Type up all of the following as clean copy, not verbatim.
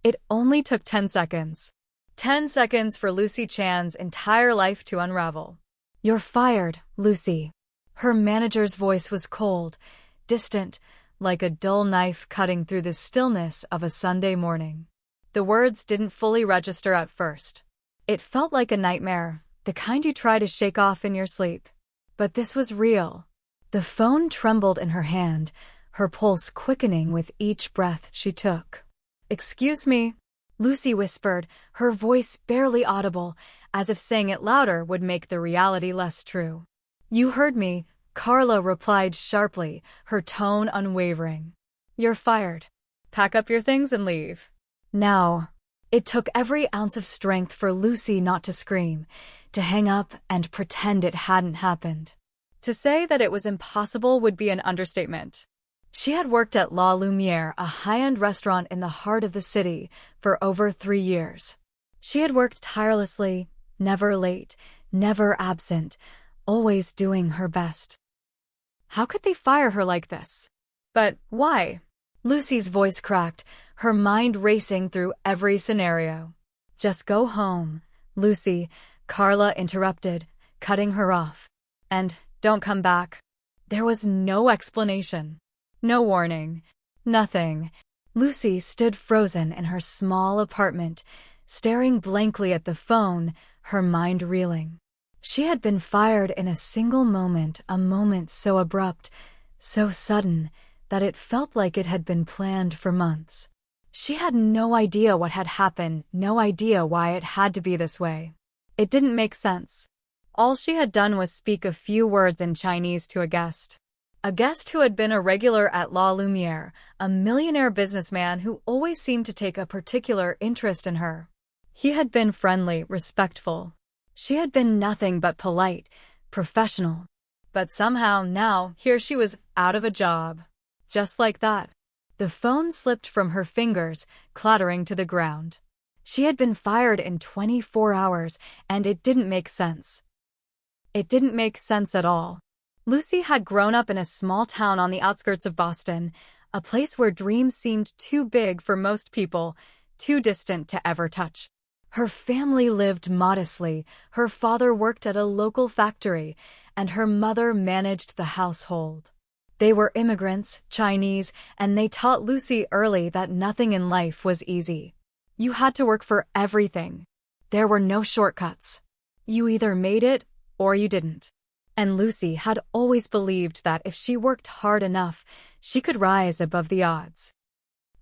It only took 10 seconds. 10 seconds for Lucy Chan's entire life to unravel. "You're fired, Lucy." Her manager's voice was cold, distant, like a dull knife cutting through the stillness of a Sunday morning. The words didn't fully register at first. It felt like a nightmare, the kind you try to shake off in your sleep. But this was real. The phone trembled in her hand, her pulse quickening with each breath she took. "Excuse me," Lucy whispered, her voice barely audible, as if saying it louder would make the reality less true. "You heard me," Carla replied sharply, her tone unwavering. "You're fired. Pack up your things and leave." Now, it took every ounce of strength for Lucy not to scream, to hang up and pretend it hadn't happened. To say that it was impossible would be an understatement. She had worked at La Lumiere, a high-end restaurant in the heart of the city, for over 3 years. She had worked tirelessly, never late, never absent, always doing her best. How could they fire her like this? But why? Lucy's voice cracked, her mind racing through every scenario. "Just go home, Lucy," Carla interrupted, cutting her off. "And don't come back." There was no explanation. No warning. Nothing. Lucy stood frozen in her small apartment, staring blankly at the phone, her mind reeling. She had been fired in a single moment, a moment so abrupt, so sudden, that it felt like it had been planned for months. She had no idea what had happened, no idea why it had to be this way. It didn't make sense. All she had done was speak a few words in Chinese to a guest. A guest who had been a regular at La Lumiere, a millionaire businessman who always seemed to take a particular interest in her. He had been friendly, respectful. She had been nothing but polite, professional. But somehow now, here she was out of a job. Just like that. The phone slipped from her fingers, clattering to the ground. She had been fired in 24 hours, and it didn't make sense. It didn't make sense at all. Lucy had grown up in a small town on the outskirts of Boston, a place where dreams seemed too big for most people, too distant to ever touch. Her family lived modestly, her father worked at a local factory, and her mother managed the household. They were immigrants, Chinese, and they taught Lucy early that nothing in life was easy. You had to work for everything. There were no shortcuts. You either made it or you didn't. And Lucy had always believed that if she worked hard enough, she could rise above the odds.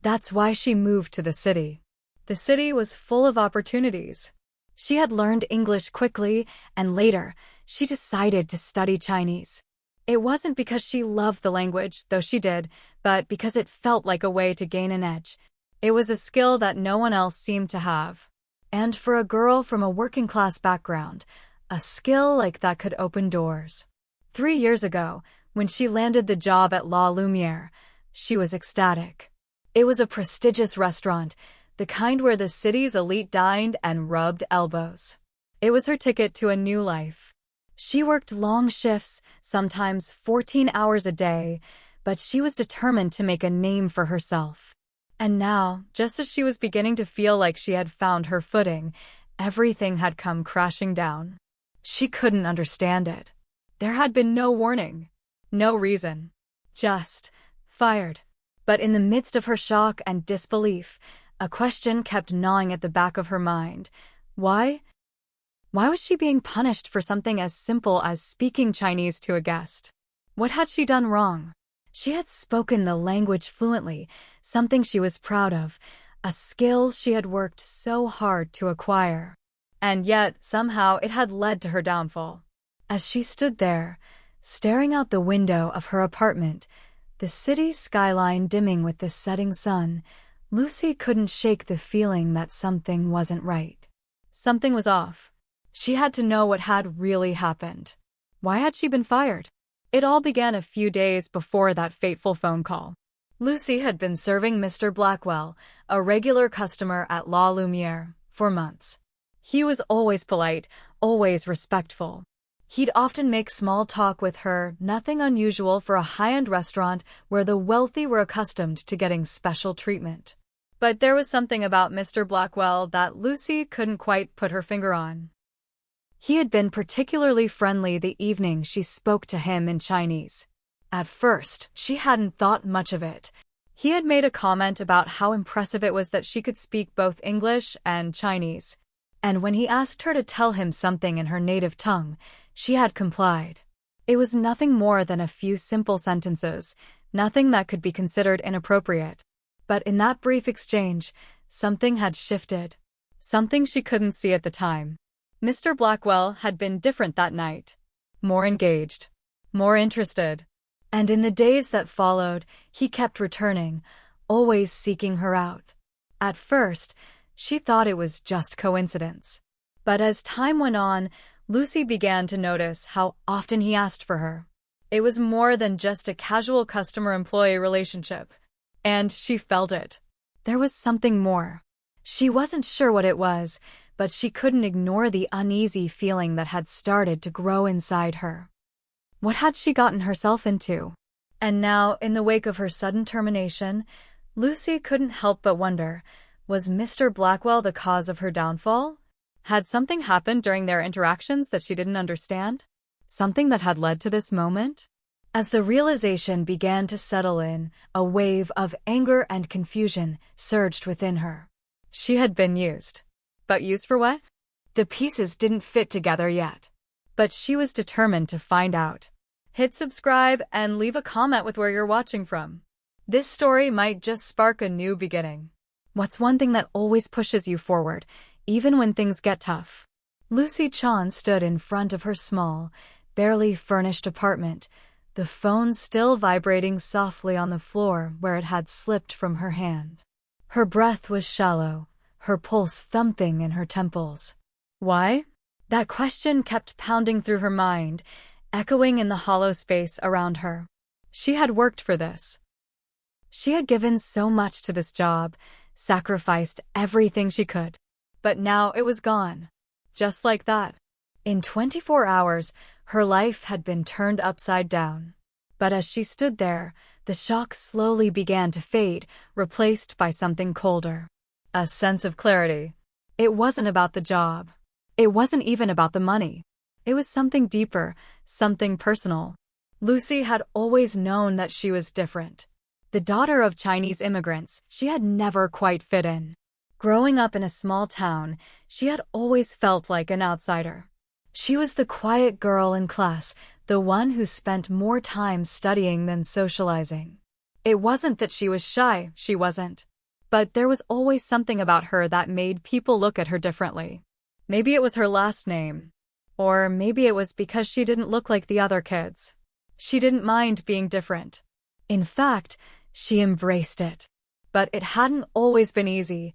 That's why she moved to the city. The city was full of opportunities. She had learned English quickly, and later, she decided to study Chinese. It wasn't because she loved the language, though she did, but because it felt like a way to gain an edge. It was a skill that no one else seemed to have. And for a girl from a working-class background, a skill like that could open doors. 3 years ago, when she landed the job at La Lumiere, she was ecstatic. It was a prestigious restaurant, the kind where the city's elite dined and rubbed elbows. It was her ticket to a new life. She worked long shifts, sometimes 14 hours a day, but she was determined to make a name for herself. And now, just as she was beginning to feel like she had found her footing, everything had come crashing down. She couldn't understand it. There had been no warning, no reason. Just fired. But in the midst of her shock and disbelief, a question kept gnawing at the back of her mind. Why? Why was she being punished for something as simple as speaking Chinese to a guest? What had she done wrong? She had spoken the language fluently, something she was proud of, a skill she had worked so hard to acquire. And yet, somehow, it had led to her downfall. As she stood there, staring out the window of her apartment, the city skyline dimming with the setting sun, Lucy couldn't shake the feeling that something wasn't right. Something was off. She had to know what had really happened. Why had she been fired? It all began a few days before that fateful phone call. Lucy had been serving Mr. Blackwell, a regular customer at La Lumiere, for months. He was always polite, always respectful. He'd often make small talk with her, nothing unusual for a high-end restaurant where the wealthy were accustomed to getting special treatment. But there was something about Mr. Blackwell that Lucy couldn't quite put her finger on. He had been particularly friendly the evening she spoke to him in Chinese. At first, she hadn't thought much of it. He had made a comment about how impressive it was that she could speak both English and Chinese. And when he asked her to tell him something in her native tongue, she had complied. It was nothing more than a few simple sentences, nothing that could be considered inappropriate. But in that brief exchange, something had shifted. Something she couldn't see at the time. Mr. Blackwell had been different that night. More engaged. More interested. And in the days that followed, he kept returning, always seeking her out. At first, she thought it was just coincidence. But as time went on, Lucy began to notice how often he asked for her. It was more than just a casual customer-employee relationship. And she felt it. There was something more. She wasn't sure what it was, but she couldn't ignore the uneasy feeling that had started to grow inside her. What had she gotten herself into? And now, in the wake of her sudden termination, Lucy couldn't help but wonder, was Mr. Blackwell the cause of her downfall? Had something happened during their interactions that she didn't understand? Something that had led to this moment? As the realization began to settle in, a wave of anger and confusion surged within her. She had been used. But used for what? The pieces didn't fit together yet. But she was determined to find out. Hit subscribe and leave a comment with where you're watching from. This story might just spark a new beginning. What's one thing that always pushes you forward, even when things get tough? Lucy Chan stood in front of her small, barely furnished apartment, the phone still vibrating softly on the floor where it had slipped from her hand. Her breath was shallow, her pulse thumping in her temples. Why? That question kept pounding through her mind, echoing in the hollow space around her. She had worked for this. She had given so much to this job, sacrificed everything she could. But now it was gone. Just like that. In 24 hours, her life had been turned upside down. But as she stood there, the shock slowly began to fade, replaced by something colder. A sense of clarity. It wasn't about the job. It wasn't even about the money. It was something deeper, something personal. Lucy had always known that she was different. The daughter of Chinese immigrants, she had never quite fit in. Growing up in a small town, she had always felt like an outsider. She was the quiet girl in class, the one who spent more time studying than socializing. It wasn't that she was shy, she wasn't. But there was always something about her that made people look at her differently. Maybe it was her last name. Or maybe it was because she didn't look like the other kids. She didn't mind being different. In fact, she embraced it. But it hadn't always been easy.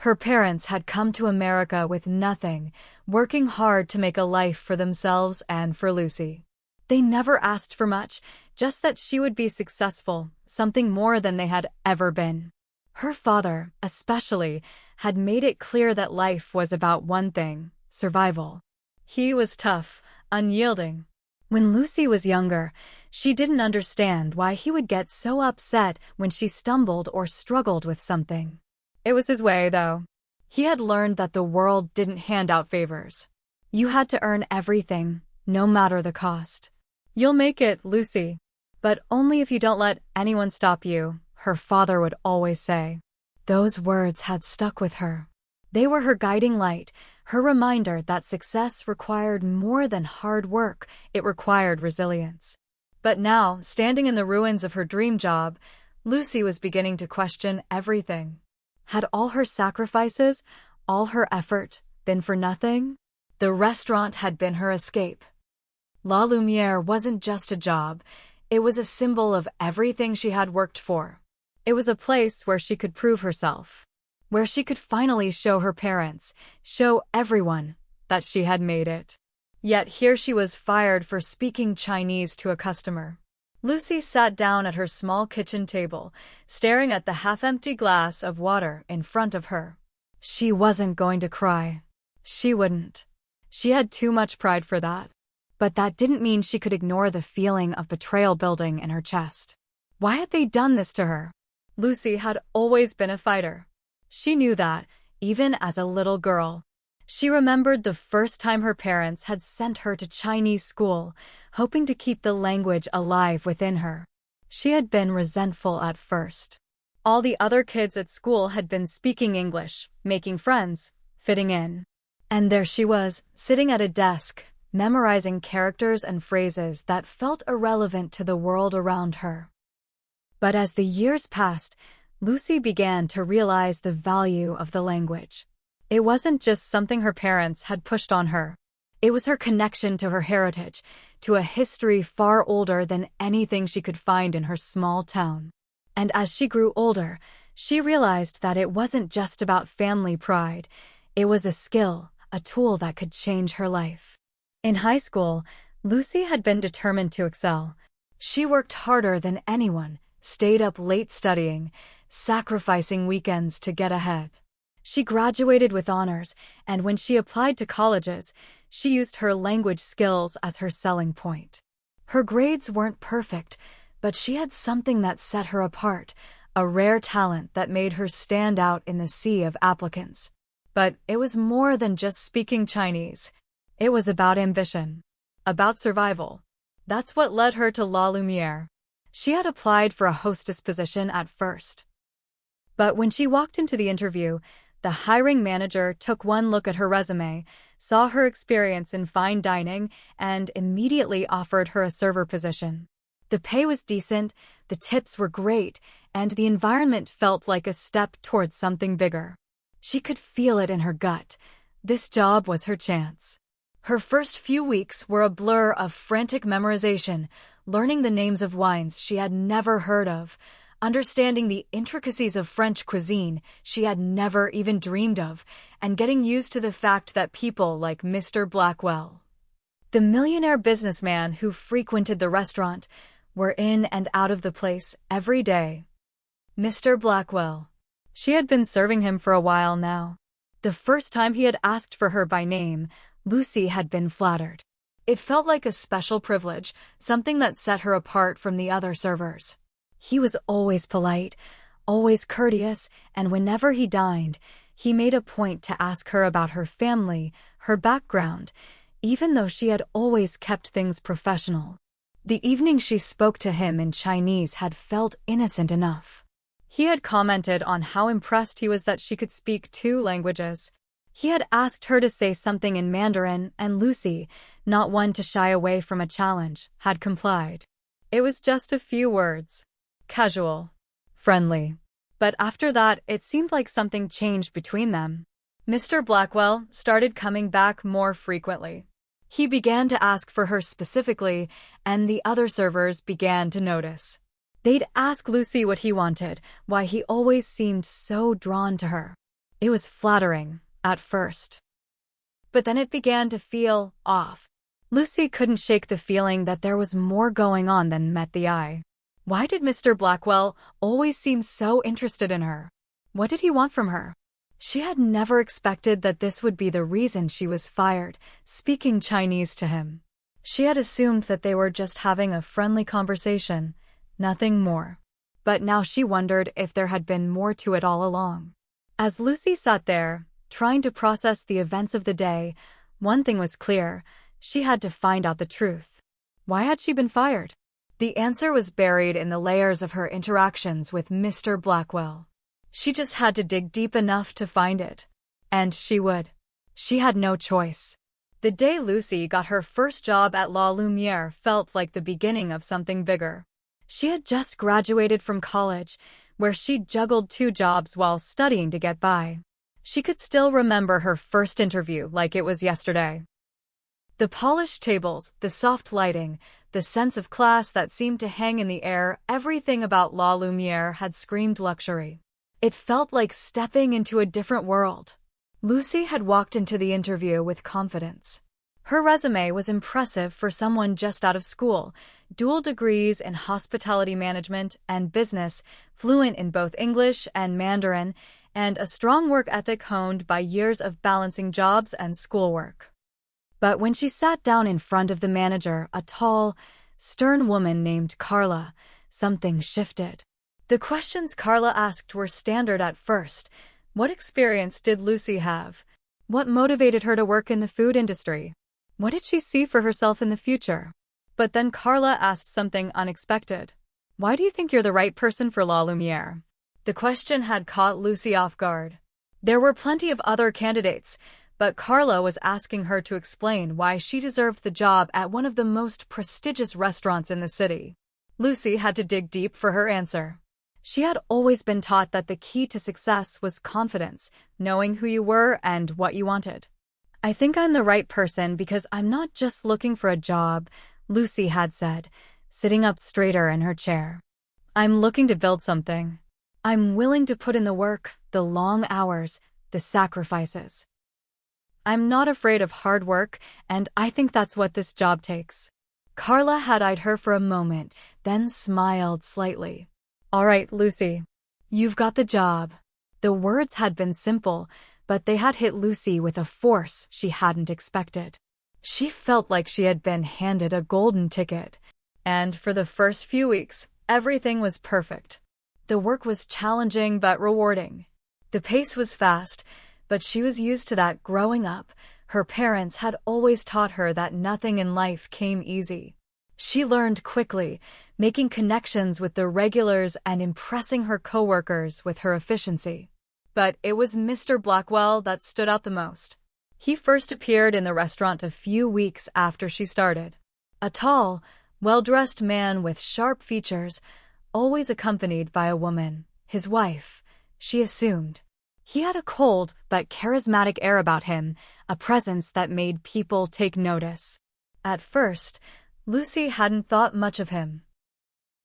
Her parents had come to America with nothing, working hard to make a life for themselves and for Lucy. They never asked for much, just that she would be successful, something more than they had ever been. Her father, especially, had made it clear that life was about one thing: survival. He was tough, unyielding. When Lucy was younger, she didn't understand why he would get so upset when she stumbled or struggled with something. It was his way, though. He had learned that the world didn't hand out favors. You had to earn everything, no matter the cost. You'll make it, Lucy. But only if you don't let anyone stop you, her father would always say. Those words had stuck with her. They were her guiding light, her reminder that success required more than hard work, it required resilience. But now, standing in the ruins of her dream job, Lucy was beginning to question everything. Had all her sacrifices, all her effort, been for nothing? The restaurant had been her escape. La Lumiere wasn't just a job, it was a symbol of everything she had worked for. It was a place where she could prove herself, where she could finally show her parents, show everyone, that she had made it. Yet here she was fired for speaking Chinese to a customer. Lucy sat down at her small kitchen table, staring at the half-empty glass of water in front of her. She wasn't going to cry. She wouldn't. She had too much pride for that. But that didn't mean she could ignore the feeling of betrayal building in her chest. Why had they done this to her? Lucy had always been a fighter. She knew that, even as a little girl. She remembered the first time her parents had sent her to Chinese school, hoping to keep the language alive within her. She had been resentful at first. All the other kids at school had been speaking English, making friends, fitting in. And there she was, sitting at a desk, memorizing characters and phrases that felt irrelevant to the world around her. But as the years passed, Lucy began to realize the value of the language. It wasn't just something her parents had pushed on her. It was her connection to her heritage, to a history far older than anything she could find in her small town. And as she grew older, she realized that it wasn't just about family pride. It was a skill, a tool that could change her life. In high school, Lucy had been determined to excel. She worked harder than anyone, stayed up late studying, sacrificing weekends to get ahead. She graduated with honors, and when she applied to colleges, she used her language skills as her selling point. Her grades weren't perfect, but she had something that set her apart, a rare talent that made her stand out in the sea of applicants. But it was more than just speaking Chinese. It was about ambition, about survival. That's what led her to La Lumiere. She had applied for a hostess position at first. But when she walked into the interview, the hiring manager took one look at her resume, saw her experience in fine dining, and immediately offered her a server position. The pay was decent, the tips were great, and the environment felt like a step towards something bigger. She could feel it in her gut. This job was her chance. Her first few weeks were a blur of frantic memorization, learning the names of wines she had never heard of, understanding the intricacies of French cuisine she had never even dreamed of, and getting used to the fact that people like Mr. Blackwell, the millionaire businessman who frequented the restaurant, were in and out of the place every day. Mr. Blackwell. She had been serving him for a while now. The first time he had asked for her by name, Lucy had been flattered. It felt like a special privilege, something that set her apart from the other servers. He was always polite, always courteous, and whenever he dined, he made a point to ask her about her family, her background, even though she had always kept things professional. The evening she spoke to him in Chinese had felt innocent enough. He had commented on how impressed he was that she could speak 2 languages. He had asked her to say something in Mandarin, and Lucy, not one to shy away from a challenge, had complied. It was just a few words. Casual. Friendly. But after that, it seemed like something changed between them. Mr. Blackwell started coming back more frequently. He began to ask for her specifically, and the other servers began to notice. They'd ask Lucy what he wanted, why he always seemed so drawn to her. It was flattering, at first. But then it began to feel off. Lucy couldn't shake the feeling that there was more going on than met the eye. Why did Mr. Blackwell always seem so interested in her? What did he want from her? She had never expected that this would be the reason she was fired, speaking Chinese to him. She had assumed that they were just having a friendly conversation, nothing more. But now she wondered if there had been more to it all along. As Lucy sat there, trying to process the events of the day, one thing was clear: she had to find out the truth. Why had she been fired? The answer was buried in the layers of her interactions with Mr. Blackwell. She just had to dig deep enough to find it. And she would. She had no choice. The day Lucy got her first job at La Lumiere felt like the beginning of something bigger. She had just graduated from college, where she juggled 2 jobs while studying to get by. She could still remember her first interview like it was yesterday. The polished tables, the soft lighting, the sense of class that seemed to hang in the air, everything about La Lumiere had screamed luxury. It felt like stepping into a different world. Lucy had walked into the interview with confidence. Her resume was impressive for someone just out of school, dual degrees in hospitality management and business, fluent in both English and Mandarin, and a strong work ethic honed by years of balancing jobs and schoolwork. But when she sat down in front of the manager, a tall, stern woman named Carla, something shifted. The questions Carla asked were standard at first. What experience did Lucy have? What motivated her to work in the food industry? What did she see for herself in the future? But then Carla asked something unexpected. Why do you think you're the right person for La Lumiere? The question had caught Lucy off guard. There were plenty of other candidates, but Carla was asking her to explain why she deserved the job at one of the most prestigious restaurants in the city. Lucy had to dig deep for her answer. She had always been taught that the key to success was confidence, knowing who you were and what you wanted. I think I'm the right person because I'm not just looking for a job, Lucy had said, sitting up straighter in her chair. I'm looking to build something. I'm willing to put in the work, the long hours, the sacrifices. I'm not afraid of hard work, and I think that's what this job takes. Carla had eyed her for a moment, then smiled slightly. All right, Lucy. You've got the job. The words had been simple, but they had hit Lucy with a force she hadn't expected. She felt like she had been handed a golden ticket. And for the first few weeks, everything was perfect. The work was challenging but rewarding. The pace was fast, but she was used to that growing up. Her parents had always taught her that nothing in life came easy. She learned quickly, making connections with the regulars and impressing her coworkers with her efficiency. But it was Mr. Blackwell that stood out the most. He first appeared in the restaurant a few weeks after she started. A tall, well-dressed man with sharp features, always accompanied by a woman, his wife, she assumed. He had a cold but charismatic air about him, a presence that made people take notice. At first, Lucy hadn't thought much of him.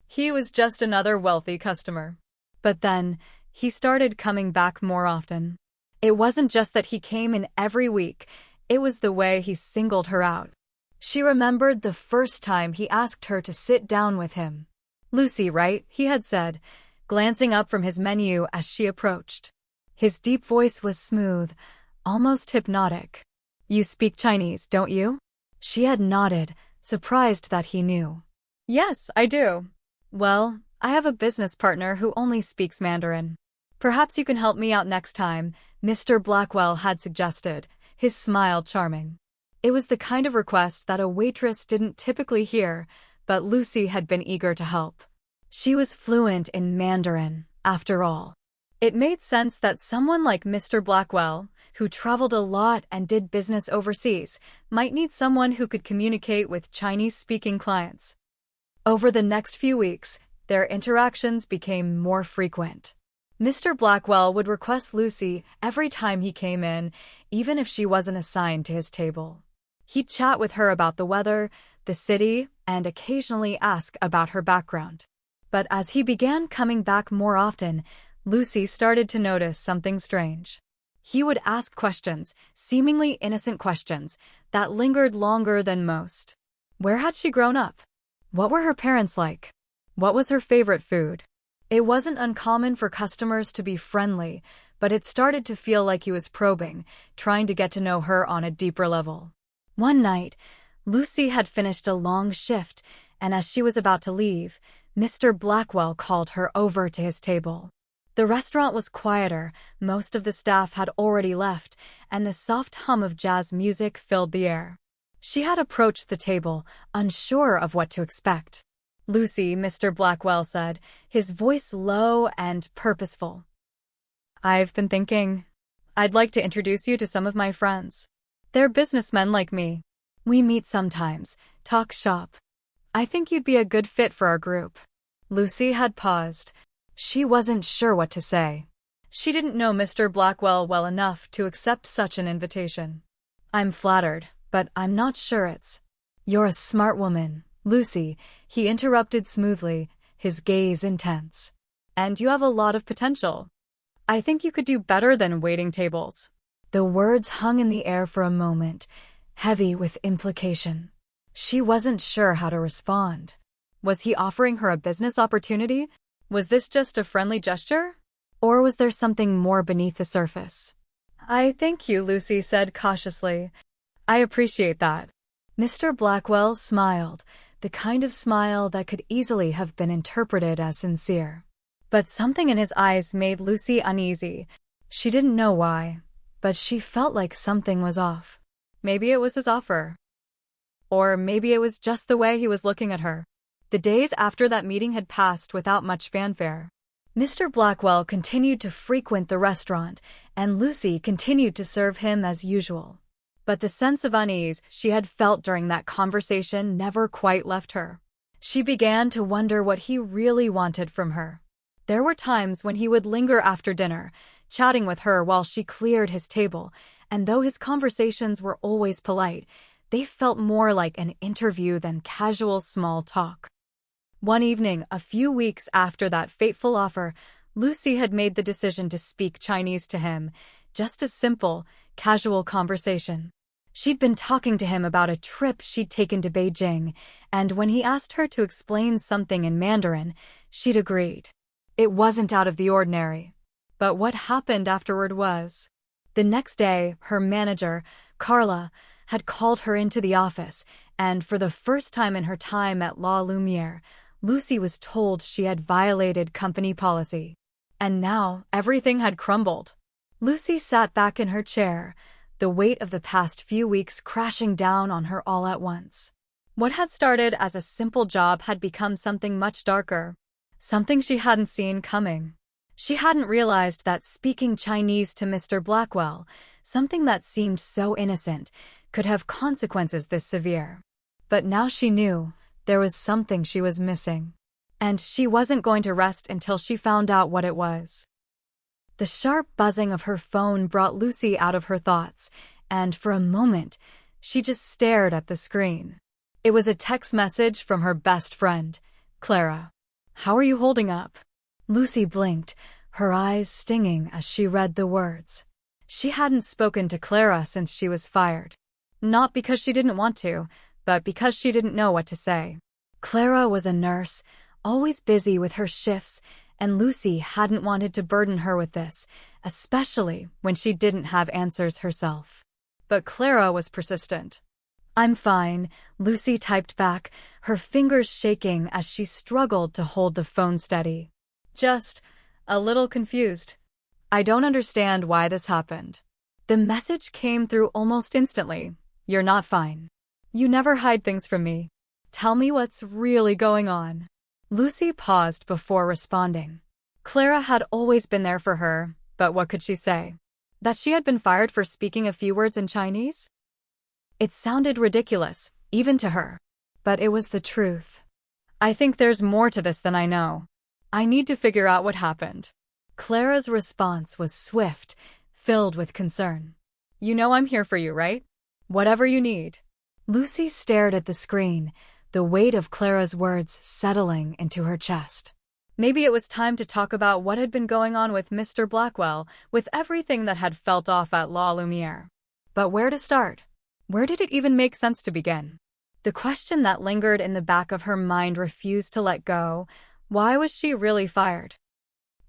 He was just another wealthy customer. But then, he started coming back more often. It wasn't just that he came in every week, it was the way he singled her out. She remembered the first time he asked her to sit down with him. Lucy, right? He had said, glancing up from his menu as she approached. His deep voice was smooth, almost hypnotic. You speak Chinese, don't you? She had nodded, surprised that he knew. Yes, I do. Well, I have a business partner who only speaks Mandarin. Perhaps you can help me out next time, Mr. Blackwell had suggested, his smile charming. It was the kind of request that a waitress didn't typically hear, but Lucy had been eager to help. She was fluent in Mandarin, after all. It made sense that someone like Mr. Blackwell, who traveled a lot and did business overseas, might need someone who could communicate with Chinese-speaking clients. Over the next few weeks, their interactions became more frequent. Mr. Blackwell would request Lucy every time he came in, even if she wasn't assigned to his table. He'd chat with her about the weather, the city, and occasionally ask about her background. But as he began coming back more often, Lucy started to notice something strange. He would ask questions, seemingly innocent questions, that lingered longer than most. Where had she grown up? What were her parents like? What was her favorite food? It wasn't uncommon for customers to be friendly, but it started to feel like he was probing, trying to get to know her on a deeper level. One night, Lucy had finished a long shift, and as she was about to leave, Mr. Blackwell called her over to his table. The restaurant was quieter, most of the staff had already left, and the soft hum of jazz music filled the air. She had approached the table, unsure of what to expect. Lucy, Mr. Blackwell said, his voice low and purposeful. I've been thinking. I'd like to introduce you to some of my friends. They're businessmen like me. We meet sometimes, talk shop. I think you'd be a good fit for our group. Lucy had paused. She wasn't sure what to say. She didn't know Mr. Blackwell well enough to accept such an invitation. I'm flattered, but I'm not sure it's... You're a smart woman, Lucy, he interrupted smoothly, his gaze intense. And you have a lot of potential. I think you could do better than waiting tables. The words hung in the air for a moment, heavy with implication. She wasn't sure how to respond. Was he offering her a business opportunity? Was this just a friendly gesture? Or was there something more beneath the surface? I thank you, Lucy said cautiously. I appreciate that. Mr. Blackwell smiled, the kind of smile that could easily have been interpreted as sincere. But something in his eyes made Lucy uneasy. She didn't know why, but she felt like something was off. Maybe it was his offer. Or maybe it was just the way he was looking at her. The days after that meeting had passed without much fanfare. Mr. Blackwell continued to frequent the restaurant, and Lucy continued to serve him as usual. But the sense of unease she had felt during that conversation never quite left her. She began to wonder what he really wanted from her. There were times when he would linger after dinner, chatting with her while she cleared his table, and though his conversations were always polite, they felt more like an interview than casual small talk. One evening, a few weeks after that fateful offer, Lucy had made the decision to speak Chinese to him, just a simple, casual conversation. She'd been talking to him about a trip she'd taken to Beijing, and when he asked her to explain something in Mandarin, she'd agreed. It wasn't out of the ordinary. But what happened afterward was. The next day, her manager, Carla, had called her into the office, and for the first time in her time at La Lumiere, Lucy was told she had violated company policy. And now, everything had crumbled. Lucy sat back in her chair, the weight of the past few weeks crashing down on her all at once. What had started as a simple job had become something much darker, something she hadn't seen coming. She hadn't realized that speaking Chinese to Mr. Blackwell, something that seemed so innocent, could have consequences this severe. But now she knew there was something she was missing. And she wasn't going to rest until she found out what it was. The sharp buzzing of her phone brought Lucy out of her thoughts, and for a moment, she just stared at the screen. It was a text message from her best friend, Clara. "How are you holding up?" Lucy blinked, her eyes stinging as she read the words. She hadn't spoken to Clara since she was fired. Not because she didn't want to, but because she didn't know what to say. Clara was a nurse, always busy with her shifts, and Lucy hadn't wanted to burden her with this, especially when she didn't have answers herself. But Clara was persistent. "I'm fine," Lucy typed back, her fingers shaking as she struggled to hold the phone steady. "Just a little confused. I don't understand why this happened." The message came through almost instantly. "You're not fine. You never hide things from me. Tell me what's really going on." Lucy paused before responding. Clara had always been there for her, but what could she say? That she had been fired for speaking a few words in Chinese? It sounded ridiculous, even to her. But it was the truth. "I think there's more to this than I know. I need to figure out what happened." Clara's response was swift, filled with concern. "You know I'm here for you, right? Whatever you need." Lucy stared at the screen, the weight of Clara's words settling into her chest. Maybe it was time to talk about what had been going on with Mr. Blackwell, with everything that had felt off at La Lumiere. But where to start? Where did it even make sense to begin? The question that lingered in the back of her mind refused to let go. Why was she really fired?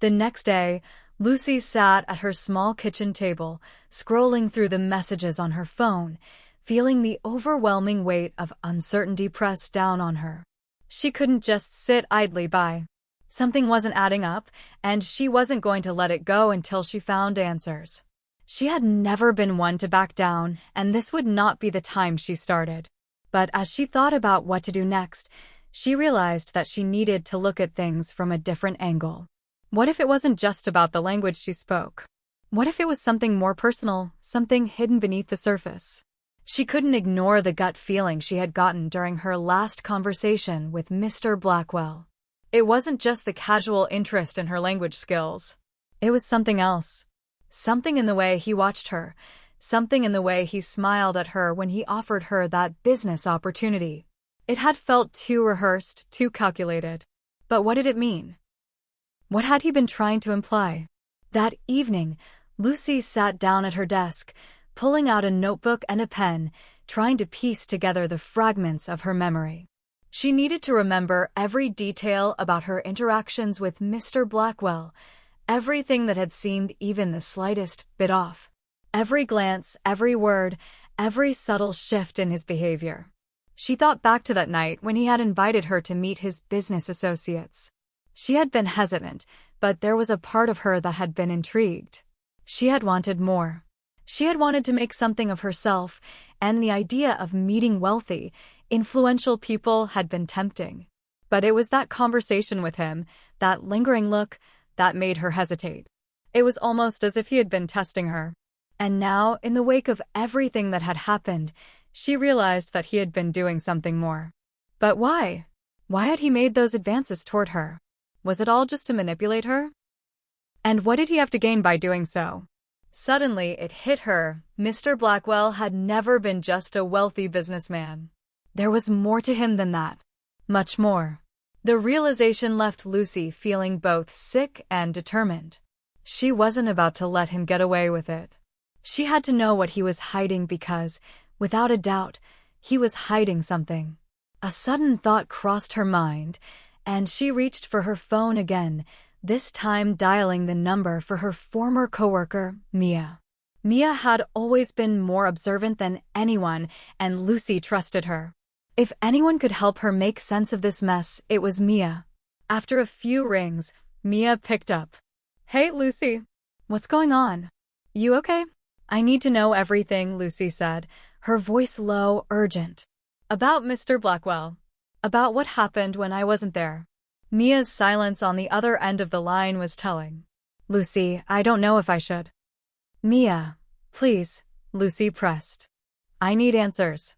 The next day, Lucy sat at her small kitchen table, scrolling through the messages on her phone, feeling the overwhelming weight of uncertainty press down on her. She couldn't just sit idly by. Something wasn't adding up, and she wasn't going to let it go until she found answers. She had never been one to back down, and this would not be the time she started. But as she thought about what to do next, she realized that she needed to look at things from a different angle. What if it wasn't just about the language she spoke? What if it was something more personal, something hidden beneath the surface? She couldn't ignore the gut feeling she had gotten during her last conversation with Mr. Blackwell. It wasn't just the casual interest in her language skills. It was something else. Something in the way he watched her, something in the way he smiled at her when he offered her that business opportunity. It had felt too rehearsed, too calculated. But what did it mean? What had he been trying to imply? That evening, Lucy sat down at her desk, pulling out a notebook and a pen, trying to piece together the fragments of her memory. She needed to remember every detail about her interactions with Mr. Blackwell, everything that had seemed even the slightest bit off. Every glance, every word, every subtle shift in his behavior. She thought back to that night when he had invited her to meet his business associates. She had been hesitant, But there was a part of her that had been intrigued. She had wanted more. She had wanted to make something of herself, and the idea of meeting wealthy, influential people had been tempting. But it was that conversation with him, that lingering look, that made her hesitate. It was almost as if he had been testing her. And now, in the wake of everything that had happened, she realized that he had been doing something more. But why? Why had he made those advances toward her? Was it all just to manipulate her? And what did he have to gain by doing so? Suddenly, it hit her. Mr. Blackwell had never been just a wealthy businessman. There was more to him than that. Much more. The realization left Lucy feeling both sick and determined. She wasn't about to let him get away with it. She had to know what he was hiding because, without a doubt, he was hiding something. A sudden thought crossed her mind, and she reached for her phone again, this time dialing the number for her former coworker, Mia. Mia had always been more observant than anyone, and Lucy trusted her. If anyone could help her make sense of this mess, it was Mia. After a few rings, Mia picked up. "Hey, Lucy. What's going on? You okay?" "I need to know everything," Lucy said, her voice low, urgent. "About Mr. Blackwell. About what happened when I wasn't there." Mia's silence on the other end of the line was telling. "Lucy, I don't know if I should." "Mia, please," Lucy pressed. "I need answers.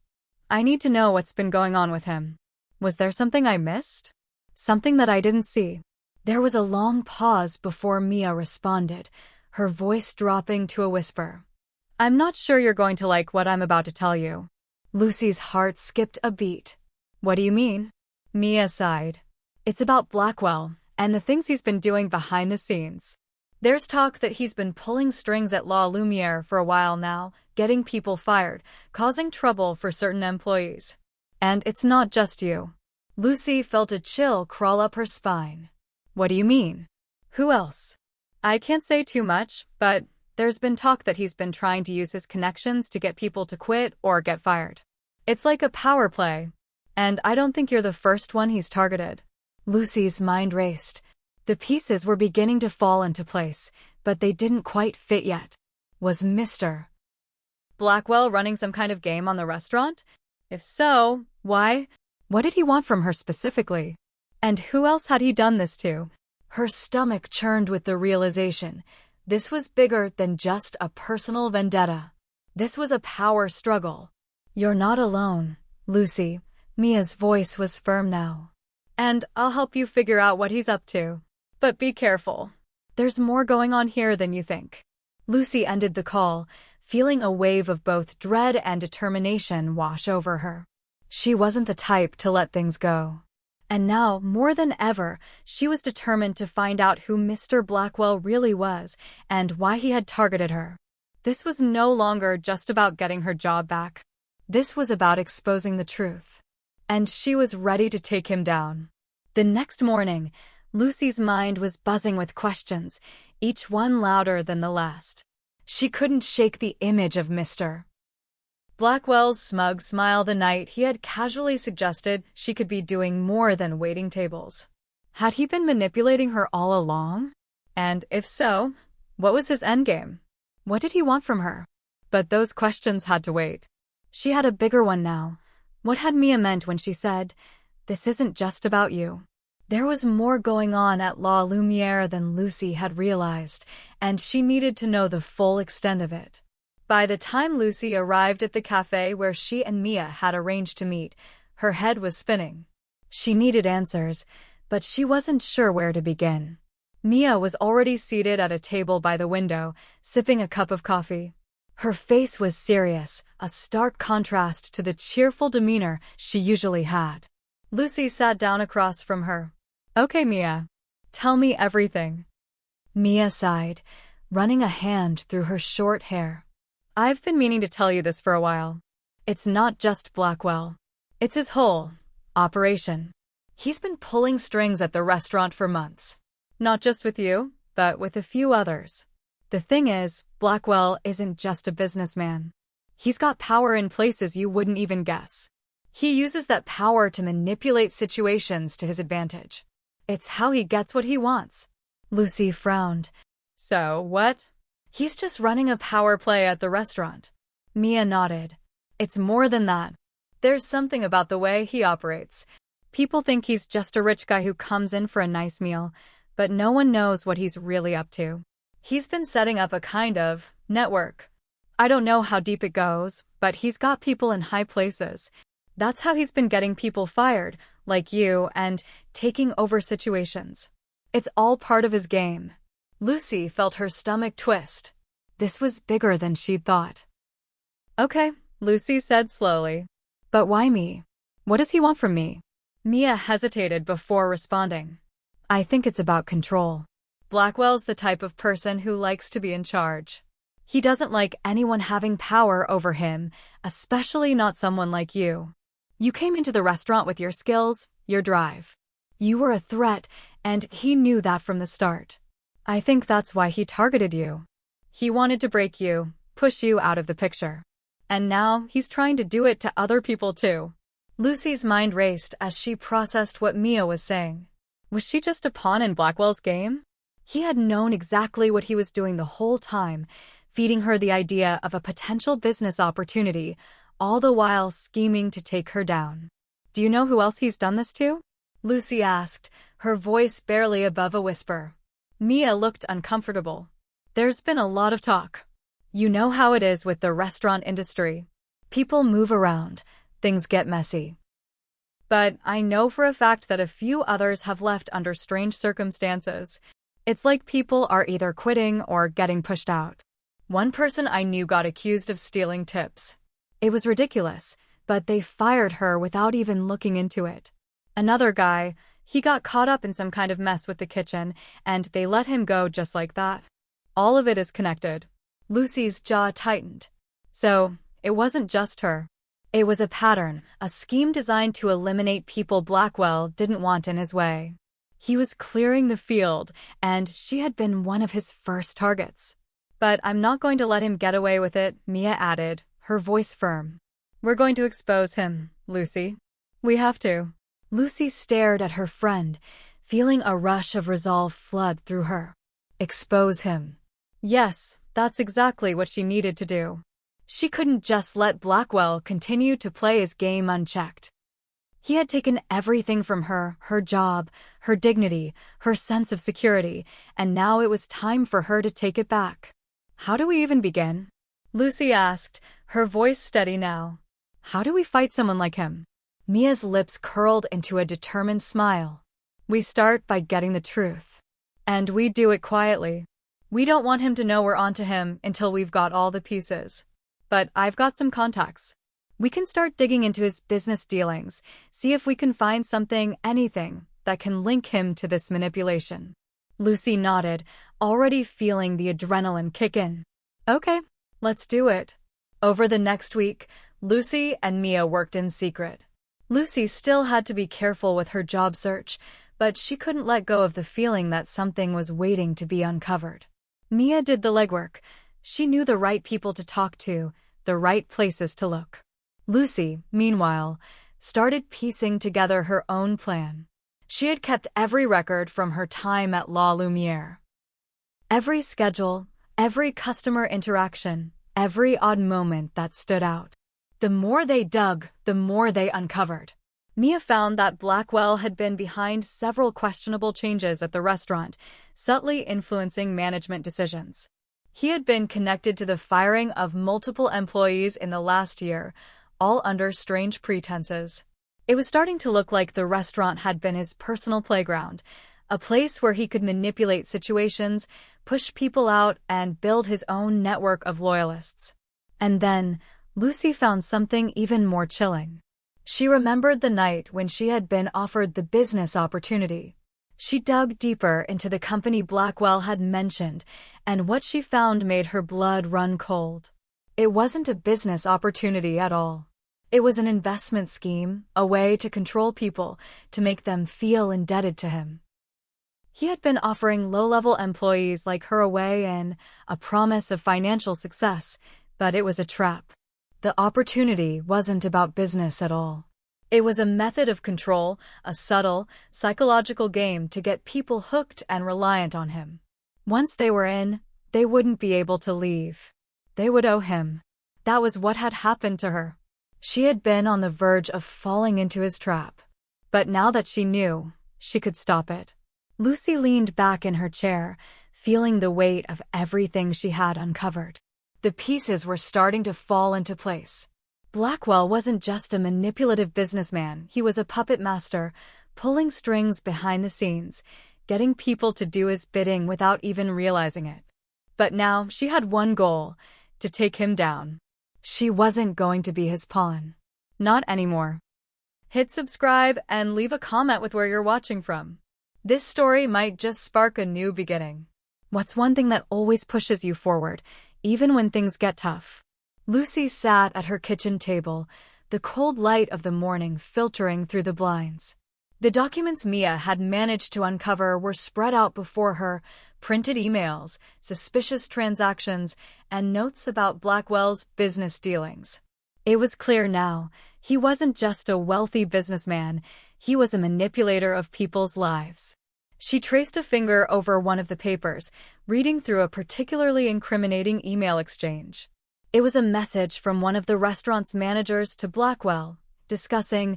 I need to know what's been going on with him. Was there something I missed? Something that I didn't see?" There was a long pause before Mia responded, her voice dropping to a whisper. "I'm not sure you're going to like what I'm about to tell you." Lucy's heart skipped a beat. "What do you mean?" Mia sighed. "It's about Blackwell, and the things he's been doing behind the scenes. There's talk that he's been pulling strings at La Lumiere for a while now, getting people fired, causing trouble for certain employees. And it's not just you." Lucy felt a chill crawl up her spine. "What do you mean? Who else?" "I can't say too much, but there's been talk that he's been trying to use his connections to get people to quit or get fired. It's like a power play. And I don't think you're the first one he's targeted." Lucy's mind raced. The pieces were beginning to fall into place, but they didn't quite fit yet. Was Mr. Blackwell running some kind of game on the restaurant? If so, why? What did he want from her specifically? And who else had he done this to? Her stomach churned with the realization. This was bigger than just a personal vendetta. This was a power struggle. "You're not alone, Lucy." Mia's voice was firm now. "And I'll help you figure out what he's up to. But be careful. There's more going on here than you think." Lucy ended the call, feeling a wave of both dread and determination wash over her. She wasn't the type to let things go. And now, more than ever, she was determined to find out who Mr. Blackwell really was and why he had targeted her. This was no longer just about getting her job back. This was about exposing the truth. And she was ready to take him down. The next morning, Lucy's mind was buzzing with questions, each one louder than the last. She couldn't shake the image of Mr. Blackwell's smug smile the night he had casually suggested she could be doing more than waiting tables. Had he been manipulating her all along? And if so, what was his endgame? What did he want from her? But those questions had to wait. She had a bigger one now. What had Mia meant when she said, "This isn't just about you"? There was more going on at La Lumiere than Lucy had realized, and she needed to know the full extent of it. By the time Lucy arrived at the cafe where she and Mia had arranged to meet, her head was spinning. She needed answers, but she wasn't sure where to begin. Mia was already seated at a table by the window, sipping a cup of coffee. Her face was serious, a stark contrast to the cheerful demeanor she usually had. Lucy sat down across from her. "Okay, Mia. Tell me everything." Mia sighed, running a hand through her short hair. "I've been meaning to tell you this for a while. It's not just Blackwell. It's his whole operation. He's been pulling strings at the restaurant for months. Not just with you, but with a few others. The thing is, Blackwell isn't just a businessman. He's got power in places you wouldn't even guess. He uses that power to manipulate situations to his advantage. It's how he gets what he wants. Lucy frowned. So, what? He's just running a power play at the restaurant. Mia nodded. It's more than that. There's something about the way he operates. People think he's just a rich guy who comes in for a nice meal, but no one knows what he's really up to. He's been setting up a kind of network. I don't know how deep it goes, but he's got people in high places. That's how he's been getting people fired, like you, and taking over situations. It's all part of his game. Lucy felt her stomach twist. This was bigger than she'd thought. Okay, Lucy said slowly. But why me? What does he want from me? Mia hesitated before responding. I think it's about control. Blackwell's the type of person who likes to be in charge. He doesn't like anyone having power over him, especially not someone like you. You came into the restaurant with your skills, your drive. You were a threat, and he knew that from the start. I think that's why he targeted you. He wanted to break you, push you out of the picture. And now he's trying to do it to other people too. Lucy's mind raced as she processed what Mia was saying. Was she just a pawn in Blackwell's game? He had known exactly what he was doing the whole time, feeding her the idea of a potential business opportunity, all the while scheming to take her down. Do you know who else he's done this to? Lucy asked, her voice barely above a whisper. Mia looked uncomfortable. There's been a lot of talk. You know how it is with the restaurant industry. People move around, things get messy. But I know for a fact that a few others have left under strange circumstances. It's like people are either quitting or getting pushed out. One person I knew got accused of stealing tips. It was ridiculous, but they fired her without even looking into it. Another guy, he got caught up in some kind of mess with the kitchen, and they let him go just like that. All of it is connected. Lucy's jaw tightened. So, it wasn't just her. It was a pattern, a scheme designed to eliminate people Blackwell didn't want in his way. He was clearing the field, and she had been one of his first targets. But I'm not going to let him get away with it, Mia added, her voice firm. We're going to expose him, Lucy. We have to. Lucy stared at her friend, feeling a rush of resolve flood through her. Expose him. Yes, that's exactly what she needed to do. She couldn't just let Blackwell continue to play his game unchecked. He had taken everything from her, her job, her dignity, her sense of security, and now it was time for her to take it back. How do we even begin? Lucy asked, her voice steady now. How do we fight someone like him? Mia's lips curled into a determined smile. We start by getting the truth. And we do it quietly. We don't want him to know we're onto him until we've got all the pieces. But I've got some contacts. We can start digging into his business dealings, see if we can find something, anything, that can link him to this manipulation. Lucy nodded, already feeling the adrenaline kick in. Okay, let's do it. Over the next week, Lucy and Mia worked in secret. Lucy still had to be careful with her job search, but she couldn't let go of the feeling that something was waiting to be uncovered. Mia did the legwork. She knew the right people to talk to, the right places to look. Lucy, meanwhile, started piecing together her own plan. She had kept every record from her time at La Lumiere. Every schedule, every customer interaction, every odd moment that stood out. The more they dug, the more they uncovered. Mia found that Blackwell had been behind several questionable changes at the restaurant, subtly influencing management decisions. He had been connected to the firing of multiple employees in the last year, all under strange pretenses. It was starting to look like the restaurant had been his personal playground, a place where he could manipulate situations, push people out, and build his own network of loyalists. And then, Lucy found something even more chilling. She remembered the night when she had been offered the business opportunity. She dug deeper into the company Blackwell had mentioned, and what she found made her blood run cold. It wasn't a business opportunity at all. It was an investment scheme, a way to control people, to make them feel indebted to him. He had been offering low-level employees like her away in a promise of financial success, but it was a trap. The opportunity wasn't about business at all. It was a method of control, a subtle, psychological game to get people hooked and reliant on him. Once they were in, they wouldn't be able to leave. They would owe him. That was what had happened to her. She had been on the verge of falling into his trap. But now that she knew, she could stop it. Lucy leaned back in her chair, feeling the weight of everything she had uncovered. The pieces were starting to fall into place. Blackwell wasn't just a manipulative businessman, he was a puppet master, pulling strings behind the scenes, getting people to do his bidding without even realizing it. But now she had one goal: to take him down. She wasn't going to be his pawn. Not anymore. Hit subscribe and leave a comment with where you're watching from. This story might just spark a new beginning. What's one thing that always pushes you forward, even when things get tough? Lucy sat at her kitchen table, the cold light of the morning filtering through the blinds. The documents Mia had managed to uncover were spread out before her: printed emails, suspicious transactions, and notes about Blackwell's business dealings. It was clear now, he wasn't just a wealthy businessman, he was a manipulator of people's lives. She traced a finger over one of the papers, reading through a particularly incriminating email exchange. It was a message from one of the restaurant's managers to Blackwell, discussing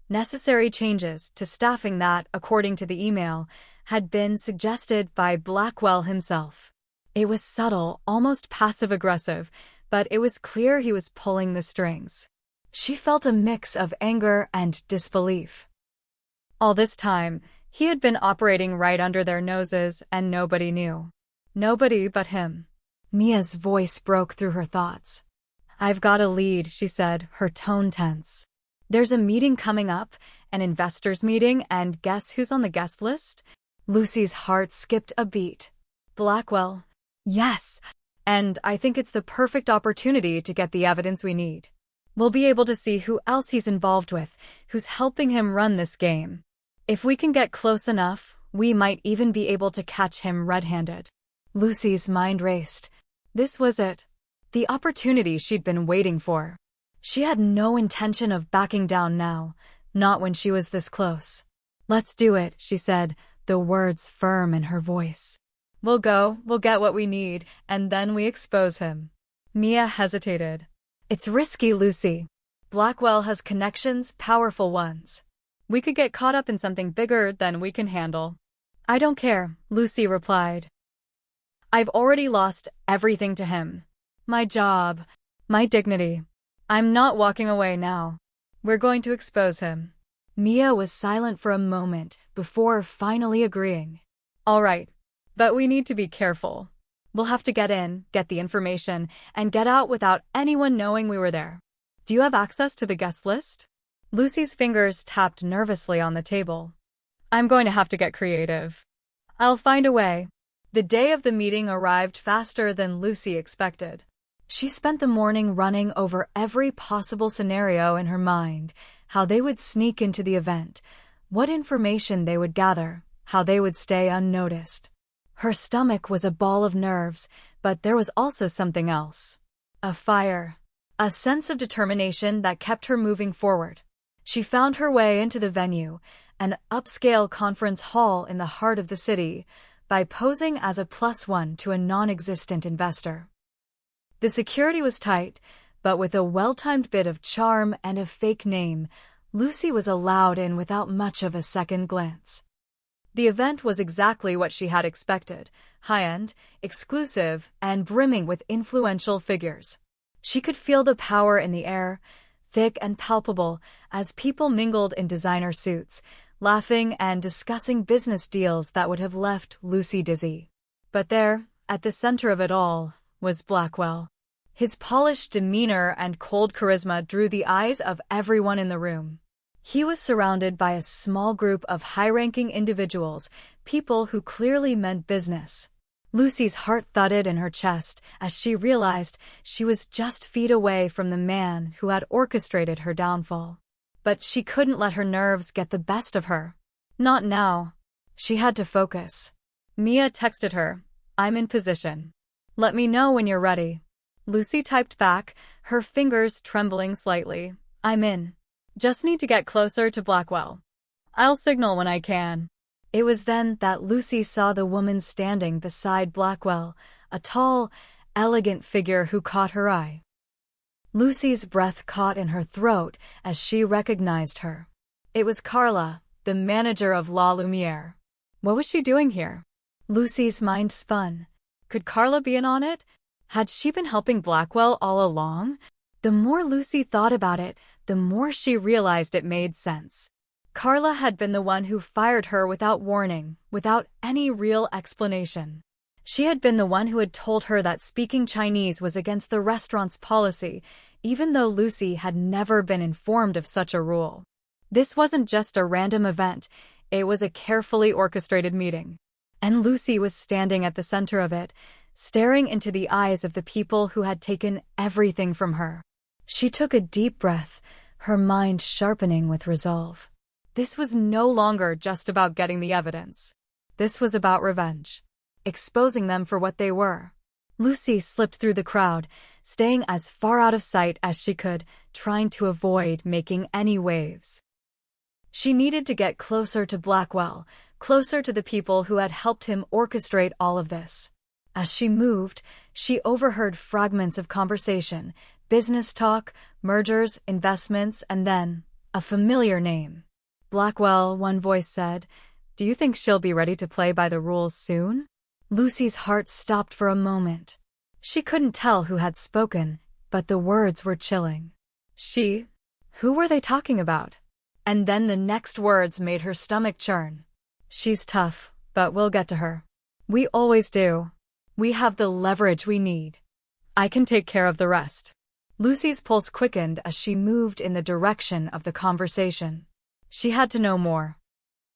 necessary changes to staffing that, according to the email, had been suggested by Blackwell himself. It was subtle, almost passive-aggressive, but it was clear he was pulling the strings. She felt a mix of anger and disbelief. All this time, he had been operating right under their noses, and nobody knew. Nobody but him. Mia's voice broke through her thoughts. "I've got a lead," she said, her tone tense. "There's a meeting coming up, an investors' meeting, and guess who's on the guest list?" Lucy's heart skipped a beat. "Blackwell." "Yes, and I think it's the perfect opportunity to get the evidence we need. We'll be able to see who else he's involved with, who's helping him run this game. If we can get close enough, we might even be able to catch him red-handed." Lucy's mind raced. This was it. The opportunity she'd been waiting for. She had no intention of backing down now, not when she was this close. "Let's do it," she said, the words firm in her voice. We'll get what we need, and then we expose him." Mia hesitated. "It's risky, Lucy. Blackwell has connections, powerful ones. We could get caught up in something bigger than we can handle." "I don't care," Lucy replied. "I've already lost everything to him. My job, my dignity. I'm not walking away now. We're going to expose him." Mia was silent for a moment before finally agreeing. "All right, but we need to be careful. We'll have to get in, get the information, and get out without anyone knowing we were there. Do you have access to the guest list?" Lucy's fingers tapped nervously on the table. "I'm going to have to get creative. I'll find a way." The day of the meeting arrived faster than Lucy expected. She spent the morning running over every possible scenario in her mind: how they would sneak into the event, what information they would gather, how they would stay unnoticed. Her stomach was a ball of nerves, but there was also something else. A fire. A sense of determination that kept her moving forward. She found her way into the venue, an upscale conference hall in the heart of the city, by posing as a +1 to a non-existent investor. The security was tight, but with a well-timed bit of charm and a fake name, Lucy was allowed in without much of a second glance. The event was exactly what she had expected: high-end, exclusive, and brimming with influential figures. She could feel the power in the air, thick and palpable, as people mingled in designer suits, laughing and discussing business deals that would have left Lucy dizzy. But there, at the center of it all, was Blackwell. His polished demeanor and cold charisma drew the eyes of everyone in the room. He was surrounded by a small group of high-ranking individuals, people who clearly meant business. Lucy's heart thudded in her chest as she realized she was just feet away from the man who had orchestrated her downfall. But she couldn't let her nerves get the best of her. Not now. She had to focus. Mia texted her, "I'm in position. Let me know when you're ready." Lucy typed back, her fingers trembling slightly, "I'm in." Just need to get closer to Blackwell. I'll signal when I can. It was then that Lucy saw the woman standing beside Blackwell, a tall, elegant figure who caught her eye. Lucy's breath caught in her throat as she recognized her. It was Carla, the manager of La Lumiere. What was she doing here? Lucy's mind spun. Could Carla be in on it? Had she been helping Blackwell all along? The more Lucy thought about it, the more she realized it made sense. Carla had been the one who fired her without warning, without any real explanation. She had been the one who had told her that speaking Chinese was against the restaurant's policy, even though Lucy had never been informed of such a rule. This wasn't just a random event, it was a carefully orchestrated meeting. And Lucy was standing at the center of it, staring into the eyes of the people who had taken everything from her. She took a deep breath, her mind sharpening with resolve. This was no longer just about getting the evidence. This was about revenge. Exposing them for what they were. Lucy slipped through the crowd, staying as far out of sight as she could, trying to avoid making any waves. She needed to get closer to Blackwell, closer to the people who had helped him orchestrate all of this. As she moved, she overheard fragments of conversation, business talk, mergers, investments, and then a familiar name. Blackwell, one voice said. Do you think she'll be ready to play by the rules soon? Lucy's heart stopped for a moment. She couldn't tell who had spoken, but the words were chilling. She? Who were they talking about? And then the next words made her stomach churn. She's tough, but we'll get to her. We always do. We have the leverage we need. I can take care of the rest. Lucy's pulse quickened as she moved in the direction of the conversation. She had to know more.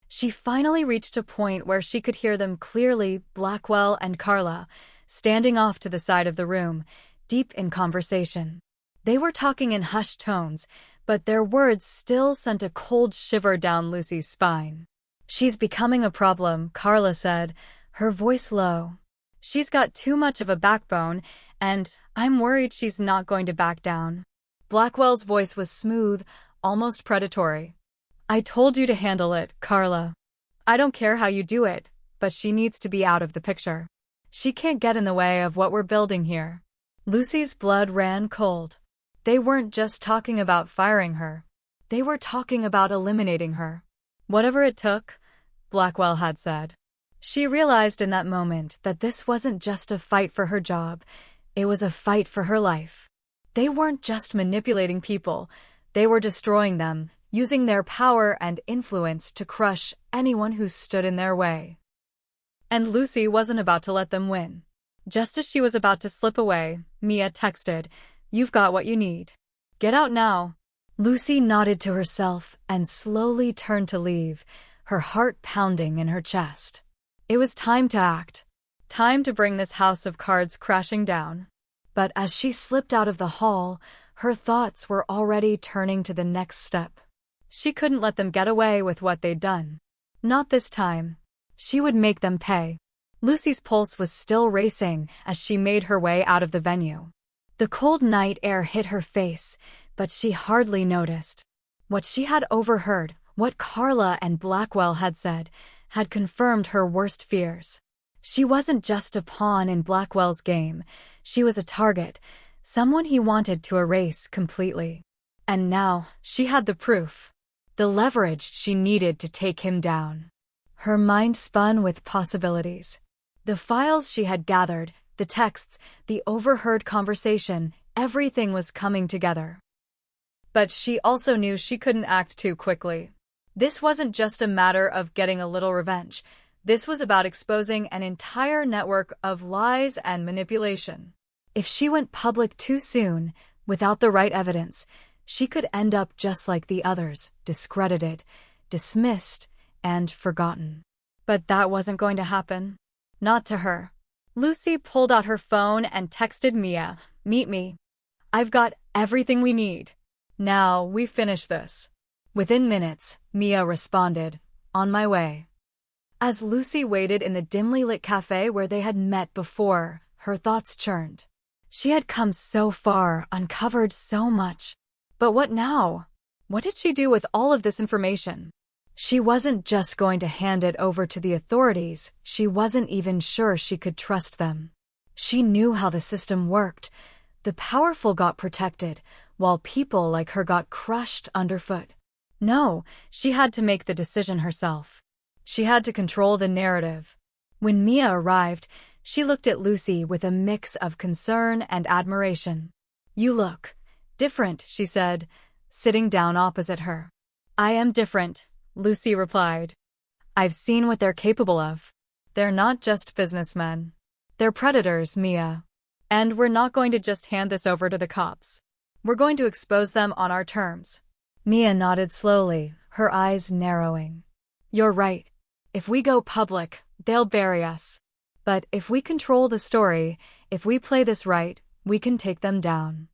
She finally reached a point where she could hear them clearly, Blackwell and Carla, standing off to the side of the room, deep in conversation. They were talking in hushed tones, but their words still sent a cold shiver down Lucy's spine. She's becoming a problem, Carla said, her voice low. She's got too much of a backbone, and I'm worried she's not going to back down. Blackwell's voice was smooth, almost predatory. I told you to handle it, Carla. I don't care how you do it, but she needs to be out of the picture. She can't get in the way of what we're building here. Lucy's blood ran cold. They weren't just talking about firing her. They were talking about eliminating her. Whatever it took, Blackwell had said. She realized in that moment that this wasn't just a fight for her job, it was a fight for her life. They weren't just manipulating people, they were destroying them, using their power and influence to crush anyone who stood in their way. And Lucy wasn't about to let them win. Just as she was about to slip away, Mia texted, "You've got what you need. Get out now." Lucy nodded to herself and slowly turned to leave, her heart pounding in her chest. It was time to act. Time to bring this house of cards crashing down. But as she slipped out of the hall, her thoughts were already turning to the next step. She couldn't let them get away with what they'd done. Not this time. She would make them pay. Lucy's pulse was still racing as she made her way out of the venue. The cold night air hit her face, but she hardly noticed. What she had overheard, what Carla and Blackwell had said, had confirmed her worst fears. She wasn't just a pawn in Blackwell's game, she was a target, someone he wanted to erase completely. And now, she had the proof. The leverage she needed to take him down. Her mind spun with possibilities. The files she had gathered, the texts, the overheard conversation, everything was coming together. But she also knew she couldn't act too quickly. This wasn't just a matter of getting a little revenge. This was about exposing an entire network of lies and manipulation. If she went public too soon, without the right evidence, she could end up just like the others, discredited, dismissed, and forgotten. But that wasn't going to happen. Not to her. Lucy pulled out her phone and texted Mia, "Meet me. I've got everything we need. Now we finish this." Within minutes, Mia responded, "On my way." As Lucy waited in the dimly lit cafe where they had met before, her thoughts churned. She had come so far, uncovered so much. But what now? What did she do with all of this information? She wasn't just going to hand it over to the authorities, she wasn't even sure she could trust them. She knew how the system worked. The powerful got protected, while people like her got crushed underfoot. No, she had to make the decision herself. She had to control the narrative. When Mia arrived, she looked at Lucy with a mix of concern and admiration. "You look different," she said, sitting down opposite her. "I am different," Lucy replied. "I've seen what they're capable of. They're not just businessmen. They're predators, Mia. And we're not going to just hand this over to the cops. We're going to expose them on our terms." Mia nodded slowly, her eyes narrowing. "You're right. If we go public, they'll bury us. But if we control the story, if we play this right, we can take them down."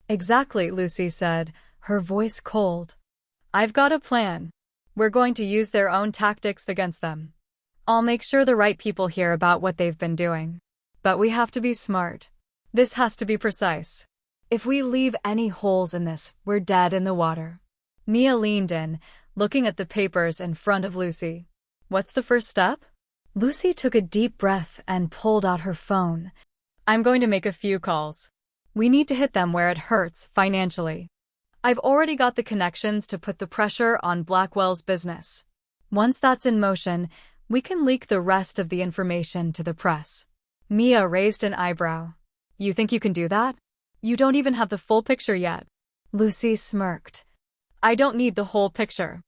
"Exactly," Lucy said, her voice cold. "I've got a plan. We're going to use their own tactics against them. I'll make sure the right people hear about what they've been doing. But we have to be smart. This has to be precise. If we leave any holes in this, we're dead in the water." Mia leaned in, looking at the papers in front of Lucy. "What's the first step?" Lucy took a deep breath and pulled out her phone. "I'm going to make a few calls. We need to hit them where it hurts financially. I've already got the connections to put the pressure on Blackwell's business. Once that's in motion, we can leak the rest of the information to the press." Mia raised an eyebrow. "You think you can do that? You don't even have the full picture yet." Lucy smirked. "I don't need the whole picture.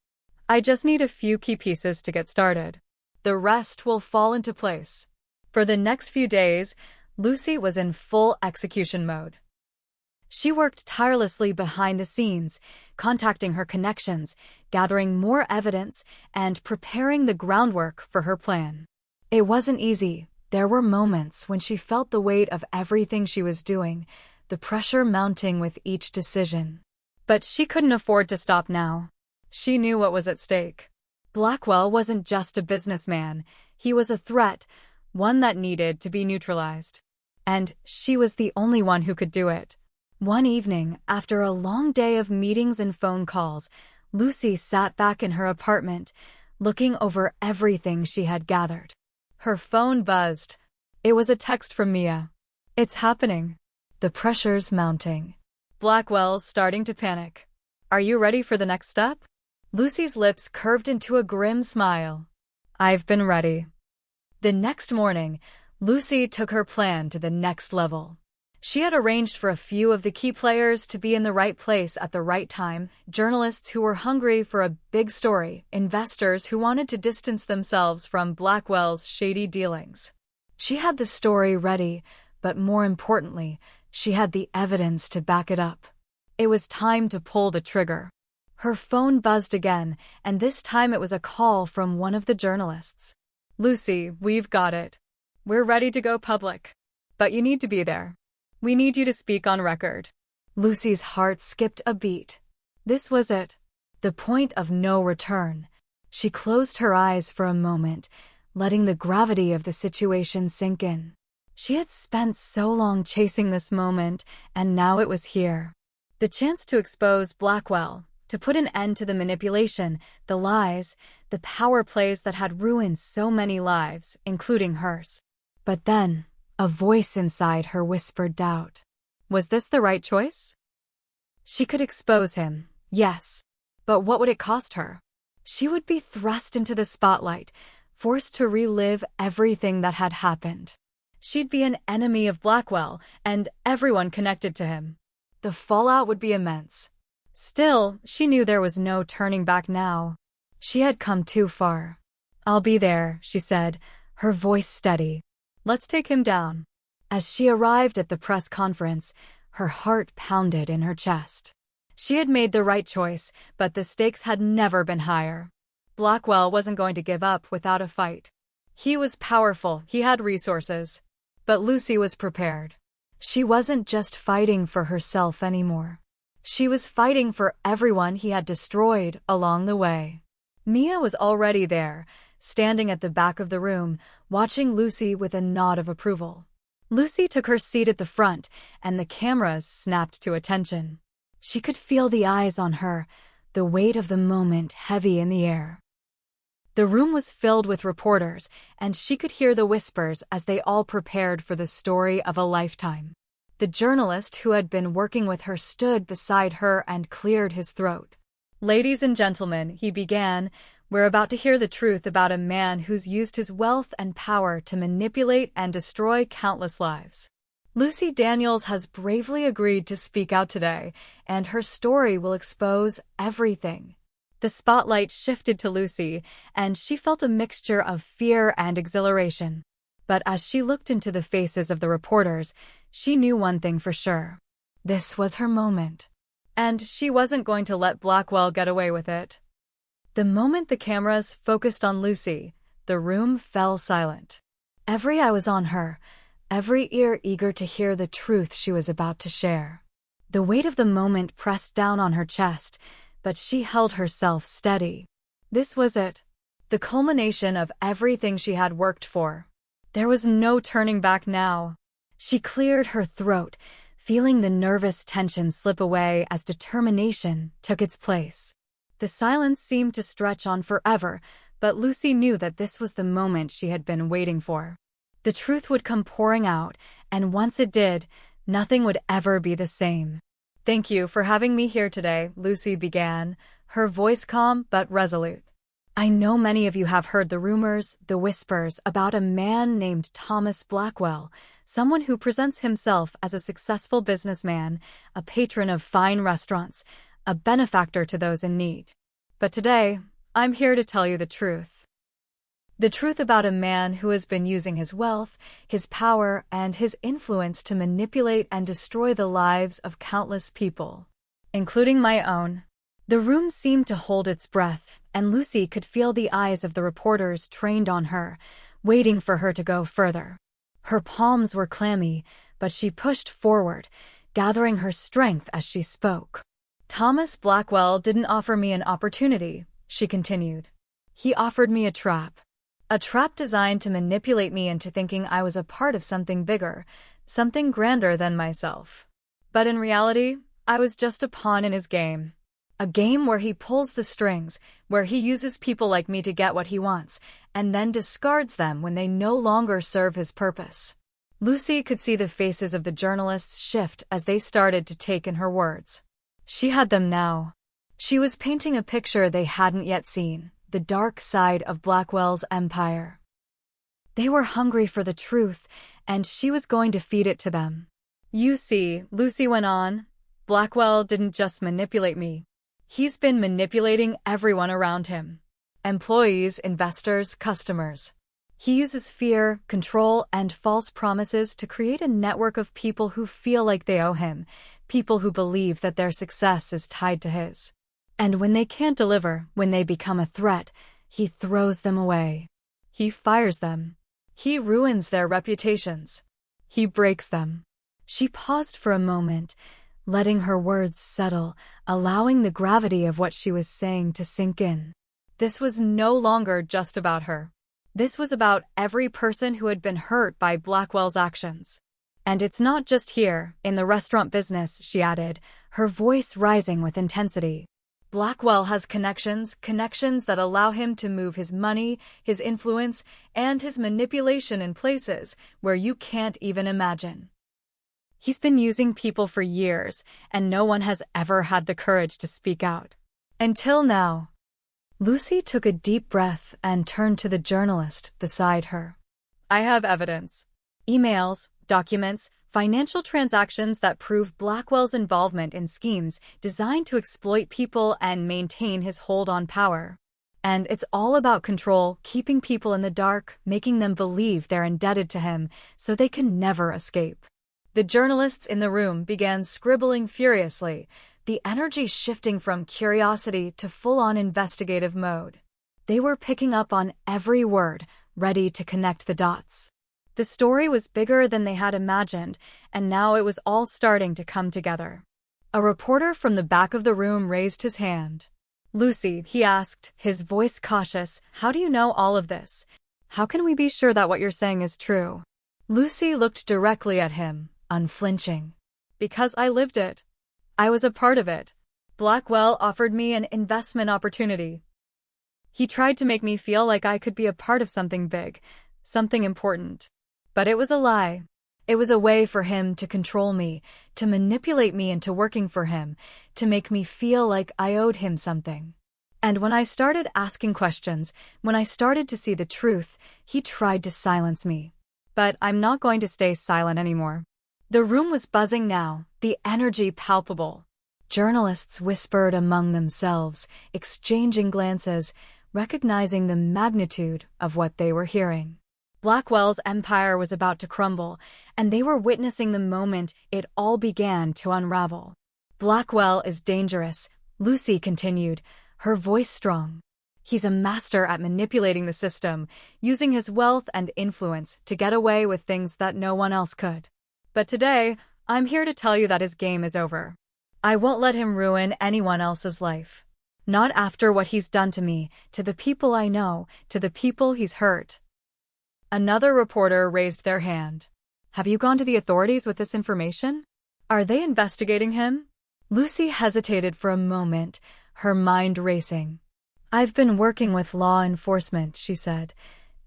I just need a few key pieces to get started. The rest will fall into place." For the next few days, Lucy was in full execution mode. She worked tirelessly behind the scenes, contacting her connections, gathering more evidence, and preparing the groundwork for her plan. It wasn't easy. There were moments when she felt the weight of everything she was doing, the pressure mounting with each decision. But she couldn't afford to stop now. She knew what was at stake. Blackwell wasn't just a businessman, he was a threat, one that needed to be neutralized. And she was the only one who could do it. One evening, after a long day of meetings and phone calls, Lucy sat back in her apartment, looking over everything she had gathered. Her phone buzzed. It was a text from Mia. "It's happening. The pressure's mounting. Blackwell's starting to panic. Are you ready for the next step?" Lucy's lips curved into a grim smile. "I've been ready." The next morning, Lucy took her plan to the next level. She had arranged for a few of the key players to be in the right place at the right time, journalists who were hungry for a big story, investors who wanted to distance themselves from Blackwell's shady dealings. She had the story ready, but more importantly, she had the evidence to back it up. It was time to pull the trigger. Her phone buzzed again, and this time it was a call from one of the journalists. "Lucy, we've got it. We're ready to go public. But you need to be there. We need you to speak on record." Lucy's heart skipped a beat. This was it. The point of no return. She closed her eyes for a moment, letting the gravity of the situation sink in. She had spent so long chasing this moment, and now it was here. The chance to expose Blackwell, to put an end to the manipulation, the lies, the power plays that had ruined so many lives, including hers. But then, a voice inside her whispered doubt. Was this the right choice? She could expose him, yes. But what would it cost her? She would be thrust into the spotlight, forced to relive everything that had happened. She'd be an enemy of Blackwell and everyone connected to him. The fallout would be immense. Still, she knew there was no turning back now. She had come too far. "I'll be there," she said, her voice steady. "Let's take him down." As she arrived at the press conference, her heart pounded in her chest. She had made the right choice, but the stakes had never been higher. Blackwell wasn't going to give up without a fight. He was powerful, he had resources. But Lucy was prepared. She wasn't just fighting for herself anymore. She was fighting for everyone he had destroyed along the way. Mia was already there, standing at the back of the room, watching Lucy with a nod of approval. Lucy took her seat at the front, and the cameras snapped to attention. She could feel the eyes on her, the weight of the moment heavy in the air. The room was filled with reporters, and she could hear the whispers as they all prepared for the story of a lifetime. The journalist who had been working with her stood beside her and cleared his throat. "Ladies and gentlemen," he began, "we're about to hear the truth about a man who's used his wealth and power to manipulate and destroy countless lives. Lucy Daniels has bravely agreed to speak out today, and her story will expose everything." The spotlight shifted to Lucy, and she felt a mixture of fear and exhilaration. But as she looked into the faces of the reporters, she knew one thing for sure. This was her moment. And she wasn't going to let Blackwell get away with it. The moment the cameras focused on Lucy, the room fell silent. Every eye was on her, every ear eager to hear the truth she was about to share. The weight of the moment pressed down on her chest, but she held herself steady. This was it, the culmination of everything she had worked for. There was no turning back now. She cleared her throat, feeling the nervous tension slip away as determination took its place. The silence seemed to stretch on forever, but Lucy knew that this was the moment she had been waiting for. The truth would come pouring out, and once it did, nothing would ever be the same. "Thank you for having me here today," Lucy began, her voice calm but resolute. "I know many of you have heard the rumors, the whispers about a man named Thomas Blackwell, someone who presents himself as a successful businessman, a patron of fine restaurants, a benefactor to those in need. But today, I'm here to tell you the truth. The truth about a man who has been using his wealth, his power, and his influence to manipulate and destroy the lives of countless people, including my own." The room seemed to hold its breath, and Lucy could feel the eyes of the reporters trained on her, waiting for her to go further. Her palms were clammy, but she pushed forward, gathering her strength as she spoke. "Thomas Blackwell didn't offer me an opportunity," she continued. "He offered me a trap. A trap designed to manipulate me into thinking I was a part of something bigger, something grander than myself. But in reality, I was just a pawn in his game. A game where he pulls the strings, where he uses people like me to get what he wants, and then discards them when they no longer serve his purpose." Lucy could see the faces of the journalists shift as they started to take in her words. She had them now. She was painting a picture they hadn't yet seen. The dark side of Blackwell's empire. They were hungry for the truth, and she was going to feed it to them. "You see," Lucy went on, "Blackwell didn't just manipulate me. He's been manipulating everyone around him. Employees, investors, customers. He uses fear, control, and false promises to create a network of people who feel like they owe him, people who believe that their success is tied to his. And when they can't deliver, when they become a threat, he throws them away. He fires them. He ruins their reputations. He breaks them." She paused for a moment, letting her words settle, allowing the gravity of what she was saying to sink in. This was no longer just about her. This was about every person who had been hurt by Blackwell's actions. "And it's not just here, in the restaurant business," she added, her voice rising with intensity. "Blackwell has connections that allow him to move his money, his influence, and his manipulation in places where you can't even imagine. He's been using people for years, and no one has ever had the courage to speak out. Until now." Lucy took a deep breath and turned to the journalist beside her. "I have evidence. Emails, documents, financial transactions that prove Blackwell's involvement in schemes designed to exploit people and maintain his hold on power. And it's all about control, keeping people in the dark, making them believe they're indebted to him so they can never escape." The journalists in the room began scribbling furiously, the energy shifting from curiosity to full-on investigative mode. They were picking up on every word, ready to connect the dots. The story was bigger than they had imagined, and now it was all starting to come together. A reporter from the back of the room raised his hand. "Lucy," he asked, his voice cautious, "how do you know all of this? How can we be sure that what you're saying is true?" Lucy looked directly at him, unflinching. "Because I lived it. I was a part of it. Blackwell offered me an investment opportunity. He tried to make me feel like I could be a part of something big, something important. But it was a lie. It was a way for him to control me, to manipulate me into working for him, to make me feel like I owed him something. And when I started asking questions, when I started to see the truth, he tried to silence me. But I'm not going to stay silent anymore. The room was buzzing now, the energy palpable. Journalists whispered among themselves, exchanging glances, recognizing the magnitude of what they were hearing. Blackwell's empire was about to crumble, and they were witnessing the moment it all began to unravel. Blackwell is dangerous, Lucy continued, her voice strong. He's a master at manipulating the system, using his wealth and influence to get away with things that no one else could. But today, I'm here to tell you that his game is over. I won't let him ruin anyone else's life. Not after what he's done to me, to the people I know, to the people he's hurt. Another reporter raised their hand. Have you gone to the authorities with this information? Are they investigating him? Lucy hesitated for a moment, her mind racing. I've been working with law enforcement, she said,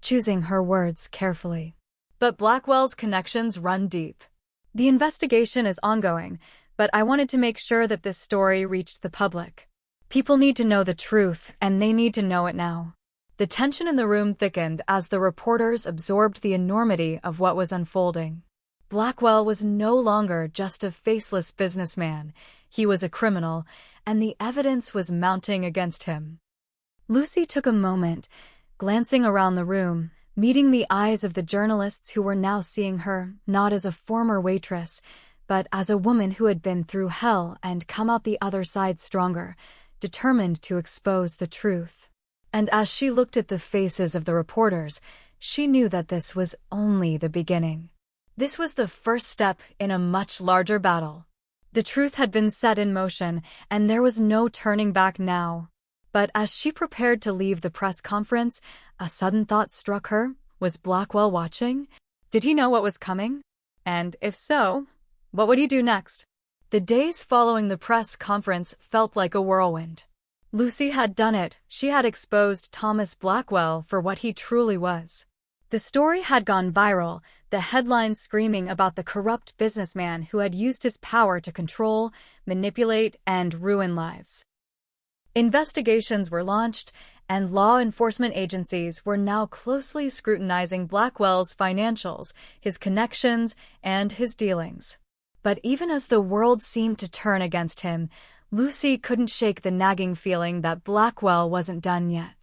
choosing her words carefully. But Blackwell's connections run deep. The investigation is ongoing, but I wanted to make sure that this story reached the public. People need to know the truth, and they need to know it now. The tension in the room thickened as the reporters absorbed the enormity of what was unfolding. Blackwell was no longer just a faceless businessman. He was a criminal, and the evidence was mounting against him. Lucy took a moment, glancing around the room, meeting the eyes of the journalists who were now seeing her not as a former waitress, but as a woman who had been through hell and come out the other side stronger, determined to expose the truth. And as she looked at the faces of the reporters, she knew that this was only the beginning. This was the first step in a much larger battle. The truth had been set in motion, and there was no turning back now. But as she prepared to leave the press conference, a sudden thought struck her. Was Blackwell watching? Did he know what was coming? And if so, what would he do next? The days following the press conference felt like a whirlwind. Lucy had done it. She had exposed Thomas Blackwell for what he truly was. The story had gone viral, the headlines screaming about the corrupt businessman who had used his power to control, manipulate, and ruin lives. Investigations were launched, and law enforcement agencies were now closely scrutinizing Blackwell's financials, his connections, and his dealings. But even as the world seemed to turn against him, Lucy couldn't shake the nagging feeling that Blackwell wasn't done yet.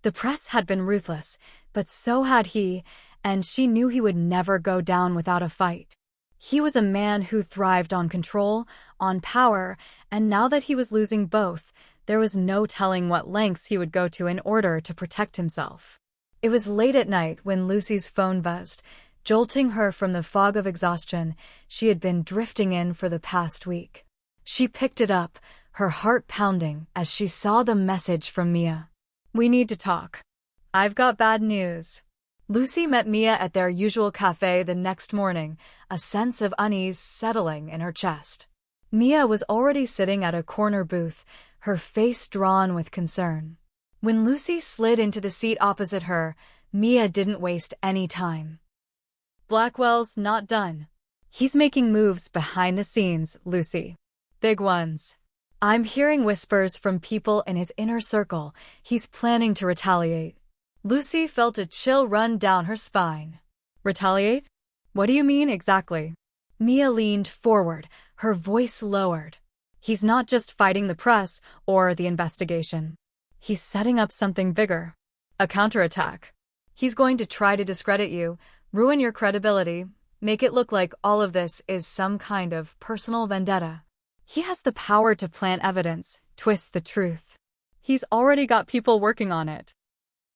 The press had been ruthless, but so had he, and she knew he would never go down without a fight. He was a man who thrived on control, on power, and now that he was losing both, there was no telling what lengths he would go to in order to protect himself. It was late at night when Lucy's phone buzzed, jolting her from the fog of exhaustion she had been drifting in for the past week. She picked it up, her heart pounding as she saw the message from Mia. We need to talk. I've got bad news. Lucy met Mia at their usual cafe the next morning, a sense of unease settling in her chest. Mia was already sitting at a corner booth, her face drawn with concern. When Lucy slid into the seat opposite her, Mia didn't waste any time. Blackwell's not done. He's making moves behind the scenes, Lucy. Big ones. I'm hearing whispers from people in his inner circle. He's planning to retaliate. Lucy felt a chill run down her spine. Retaliate? What do you mean exactly? Mia leaned forward, her voice lowered. He's not just fighting the press or the investigation. He's setting up something bigger. A counterattack. He's going to try to discredit you, ruin your credibility, make it look like all of this is some kind of personal vendetta. He has the power to plant evidence, twist the truth. He's already got people working on it.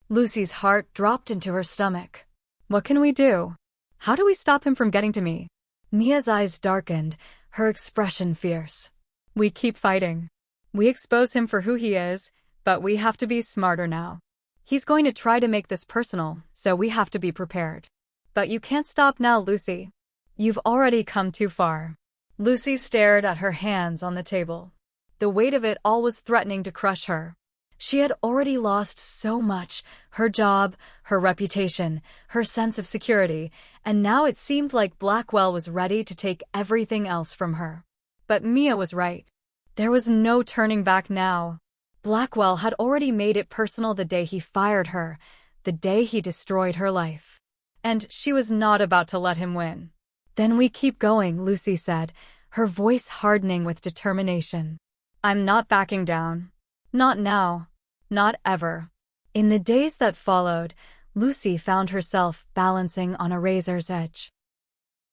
Lucy's heart dropped into her stomach. What can we do? How do we stop him from getting to me? Mia's eyes darkened, her expression fierce. We keep fighting. We expose him for who he is, but we have to be smarter now. He's going to try to make this personal, so we have to be prepared. But you can't stop now, Lucy. You've already come too far. Lucy stared at her hands on the table. The weight of it all was threatening to crush her. She had already lost so much, her job, her reputation, her sense of security, and now it seemed like Blackwell was ready to take everything else from her. But Mia was right. There was no turning back now. Blackwell had already made it personal the day he fired her, the day he destroyed her life. And she was not about to let him win. "Then we keep going," Lucy said, her voice hardening with determination. "I'm not backing down. Not now. Not ever." In the days that followed, Lucy found herself balancing on a razor's edge.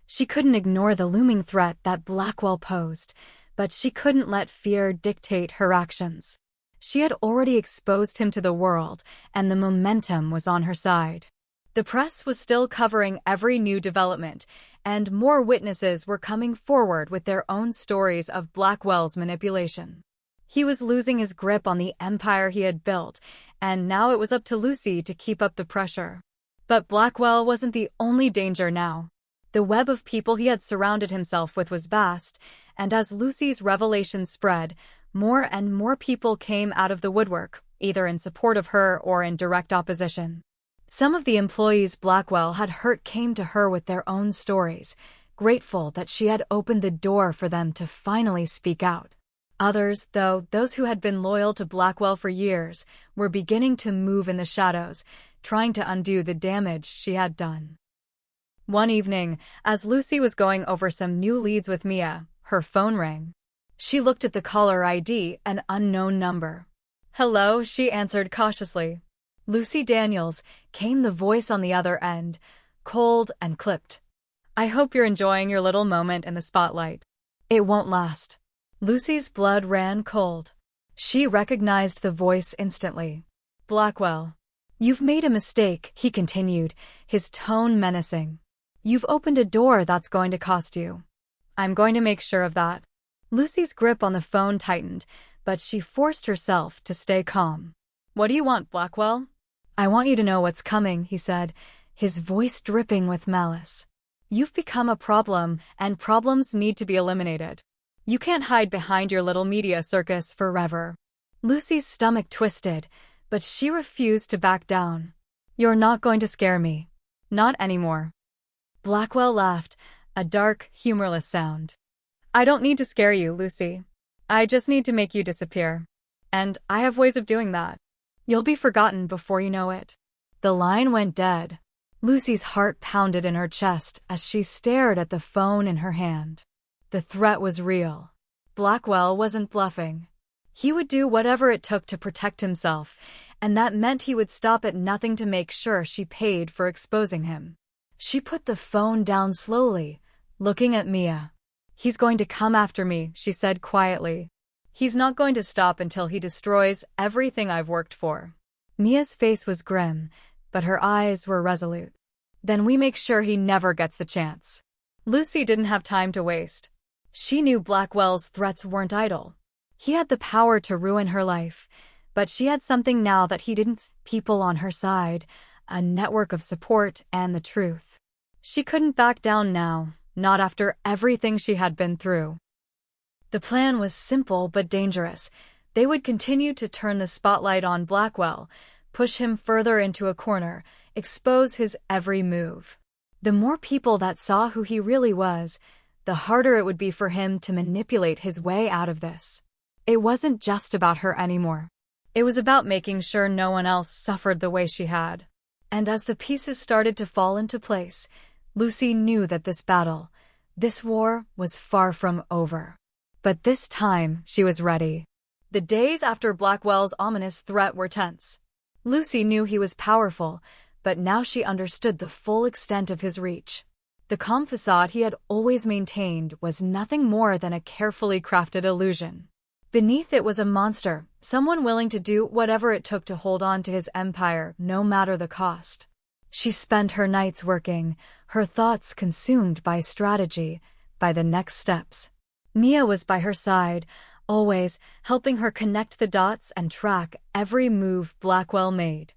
She couldn't ignore the looming threat that Blackwell posed, but she couldn't let fear dictate her actions. She had already exposed him to the world, and the momentum was on her side. The press was still covering every new development, and more witnesses were coming forward with their own stories of Blackwell's manipulation. He was losing his grip on the empire he had built, and now it was up to Lucy to keep up the pressure. But Blackwell wasn't the only danger now. The web of people he had surrounded himself with was vast, and as Lucy's revelation spread, more and more people came out of the woodwork, either in support of her or in direct opposition. Some of the employees Blackwell had hurt came to her with their own stories, grateful that she had opened the door for them to finally speak out. Others, though, those who had been loyal to Blackwell for years, were beginning to move in the shadows, trying to undo the damage she had done. One evening, as Lucy was going over some new leads with Mia, her phone rang. She looked at the caller ID, an unknown number. "Hello," she answered cautiously. "Lucy Daniels," came the voice on the other end, cold and clipped. "I hope you're enjoying your little moment in the spotlight. It won't last." Lucy's blood ran cold. She recognized the voice instantly. "Blackwell. You've made a mistake," he continued, his tone menacing. "You've opened a door that's going to cost you. I'm going to make sure of that." Lucy's grip on the phone tightened, but she forced herself to stay calm. "What do you want, Blackwell?" "I want you to know what's coming," he said, his voice dripping with malice. "You've become a problem, and problems need to be eliminated. You can't hide behind your little media circus forever." Lucy's stomach twisted, but she refused to back down. "You're not going to scare me. Not anymore." Blackwell laughed, a dark, humorless sound. "I don't need to scare you, Lucy. I just need to make you disappear. And I have ways of doing that. You'll be forgotten before you know it." The line went dead. Lucy's heart pounded in her chest as she stared at the phone in her hand. The threat was real. Blackwell wasn't bluffing. He would do whatever it took to protect himself, and that meant he would stop at nothing to make sure she paid for exposing him. She put the phone down slowly, looking at Mia. "He's going to come after me," she said quietly. "He's not going to stop until he destroys everything I've worked for." Mia's face was grim, but her eyes were resolute. "Then we make sure he never gets the chance." Lucy didn't have time to waste. She knew Blackwell's threats weren't idle. He had the power to ruin her life, but she had something now that he didn't: people on her side, a network of support, and the truth. She couldn't back down now, not after everything she had been through. The plan was simple but dangerous. They would continue to turn the spotlight on Blackwell, push him further into a corner, expose his every move. The more people that saw who he really was, the harder it would be for him to manipulate his way out of this. It wasn't just about her anymore. It was about making sure no one else suffered the way she had. And as the pieces started to fall into place, Lucy knew that this battle, this war, was far from over. But this time, she was ready. The days after Blackwell's ominous threat were tense. Lucy knew he was powerful, but now she understood the full extent of his reach. The calm facade he had always maintained was nothing more than a carefully crafted illusion. Beneath it was a monster, someone willing to do whatever it took to hold on to his empire, no matter the cost. She spent her nights working, her thoughts consumed by strategy, by the next steps. Mia was by her side, always, helping her connect the dots and track every move Blackwell made.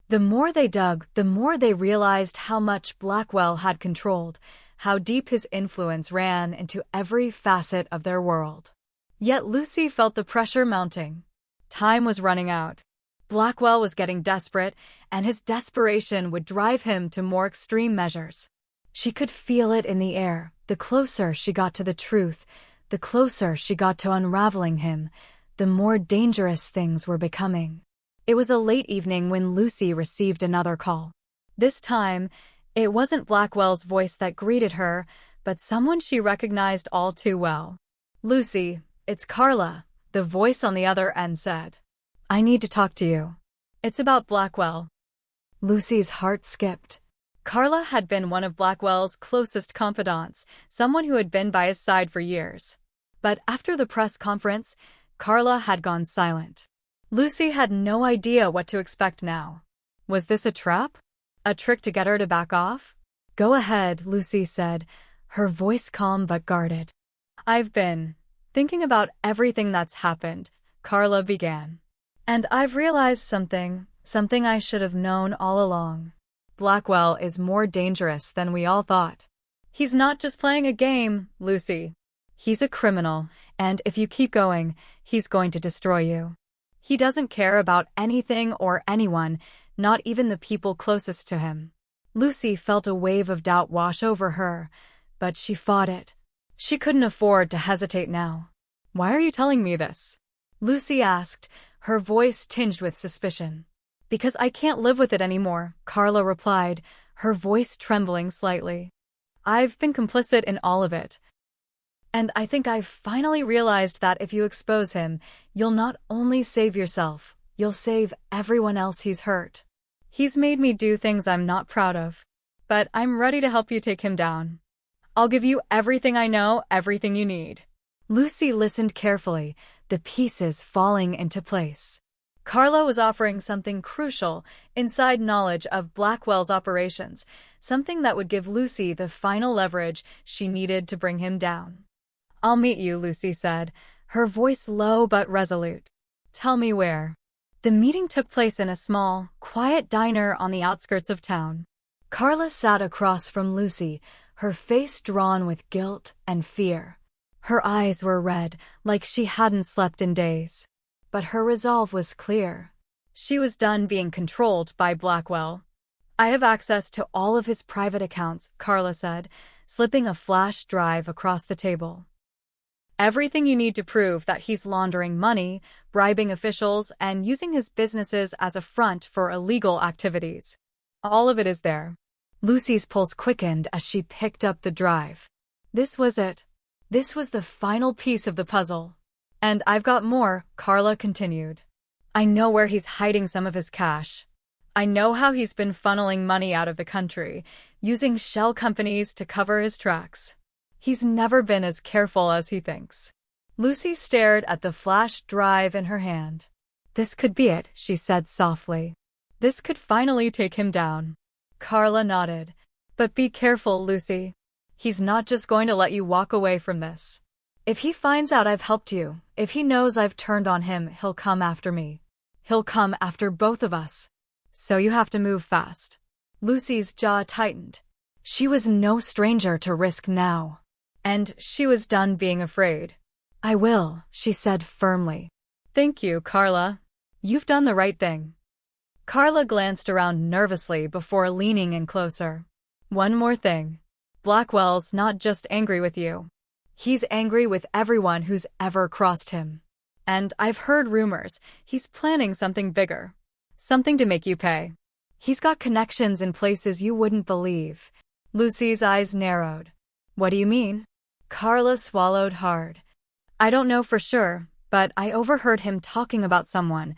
The more they dug, the more they realized how much Blackwell had controlled, how deep his influence ran into every facet of their world. Yet Lucy felt the pressure mounting. Time was running out. Blackwell was getting desperate, and his desperation would drive him to more extreme measures. She could feel it in the air. The closer she got to the truth, the closer she got to unraveling him, the more dangerous things were becoming. It was a late evening when Lucy received another call. This time, it wasn't Blackwell's voice that greeted her, but someone she recognized all too well. "Lucy, it's Carla," the voice on the other end said. "I need to talk to you. It's about Blackwell." Lucy's heart skipped. Carla had been one of Blackwell's closest confidants, someone who had been by his side for years. But after the press conference, Carla had gone silent. Lucy had no idea what to expect now. Was this a trap? A trick to get her to back off? "Go ahead," Lucy said, her voice calm but guarded. "I've been thinking about everything that's happened," Carla began. "And I've realized something I should have known all along. Blackwell is more dangerous than we all thought. He's not just playing a game, Lucy. He's a criminal, and if you keep going, he's going to destroy you. He doesn't care about anything or anyone, not even the people closest to him." Lucy felt a wave of doubt wash over her, but she fought it. She couldn't afford to hesitate now. "Why are you telling me this?" Lucy asked, her voice tinged with suspicion. "Because I can't live with it anymore," Carla replied, her voice trembling slightly. "I've been complicit in all of it. And I think I've finally realized that if you expose him, you'll not only save yourself, you'll save everyone else he's hurt. He's made me do things I'm not proud of. But I'm ready to help you take him down. I'll give you everything I know, everything you need." Lucy listened carefully, the pieces falling into place. Carla was offering something crucial, inside knowledge of Blackwell's operations, something that would give Lucy the final leverage she needed to bring him down. "I'll meet you," Lucy said, her voice low but resolute. "Tell me where." The meeting took place in a small, quiet diner on the outskirts of town. Carla sat across from Lucy, her face drawn with guilt and fear. Her eyes were red, like she hadn't slept in days. But her resolve was clear. She was done being controlled by Blackwell. "I have access to all of his private accounts," Carla said, slipping a flash drive across the table. "Everything you need to prove that he's laundering money, bribing officials, and using his businesses as a front for illegal activities. All of it is there." Lucy's pulse quickened as she picked up the drive. This was it. This was the final piece of the puzzle. "And I've got more," Carla continued. "I know where he's hiding some of his cash. I know how he's been funneling money out of the country, using shell companies to cover his tracks. He's never been as careful as he thinks." Lucy stared at the flash drive in her hand. "This could be it," she said softly. "This could finally take him down." Carla nodded. "But be careful, Lucy. He's not just going to let you walk away from this. If he finds out I've helped you, if he knows I've turned on him, he'll come after me. He'll come after both of us. So you have to move fast." Lucy's jaw tightened. She was no stranger to risk now. And she was done being afraid. "I will," she said firmly. "Thank you, Carla. You've done the right thing." Carla glanced around nervously before leaning in closer. "One more thing. Blackwell's not just angry with you. He's angry with everyone who's ever crossed him. And I've heard rumors he's planning something bigger. Something to make you pay. He's got connections in places you wouldn't believe." Lucy's eyes narrowed. "What do you mean?" Carla swallowed hard. "I don't know for sure, but I overheard him talking about someone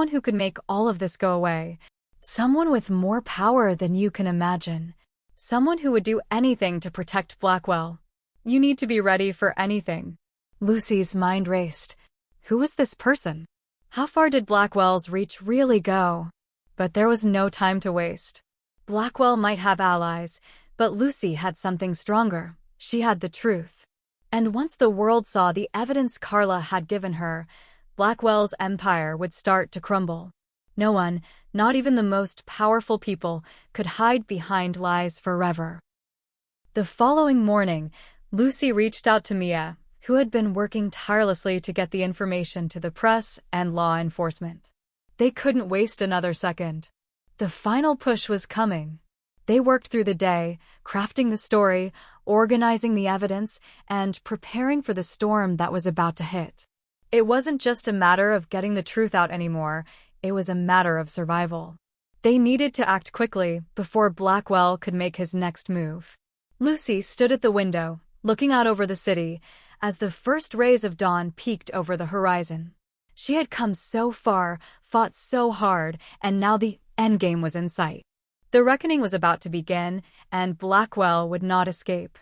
who could make all of this go away. Someone with more power than you can imagine. Someone who would do anything to protect Blackwell. You need to be ready for anything." Lucy's mind raced. Who was this person? How far did Blackwell's reach really go? But there was no time to waste. Blackwell might have allies, but Lucy had something stronger. She had the truth. And once the world saw the evidence Carla had given her, Blackwell's empire would start to crumble. No one, not even the most powerful people, could hide behind lies forever. The following morning, Lucy reached out to Mia, who had been working tirelessly to get the information to the press and law enforcement. They couldn't waste another second. The final push was coming. They worked through the day, crafting the story, organizing the evidence, and preparing for the storm that was about to hit. It wasn't just a matter of getting the truth out anymore, it was a matter of survival. They needed to act quickly before Blackwell could make his next move. Lucy stood at the window, looking out over the city, as the first rays of dawn peeked over the horizon. She had come so far, fought so hard, and now the endgame was in sight. The reckoning was about to begin, and Blackwell would not escape.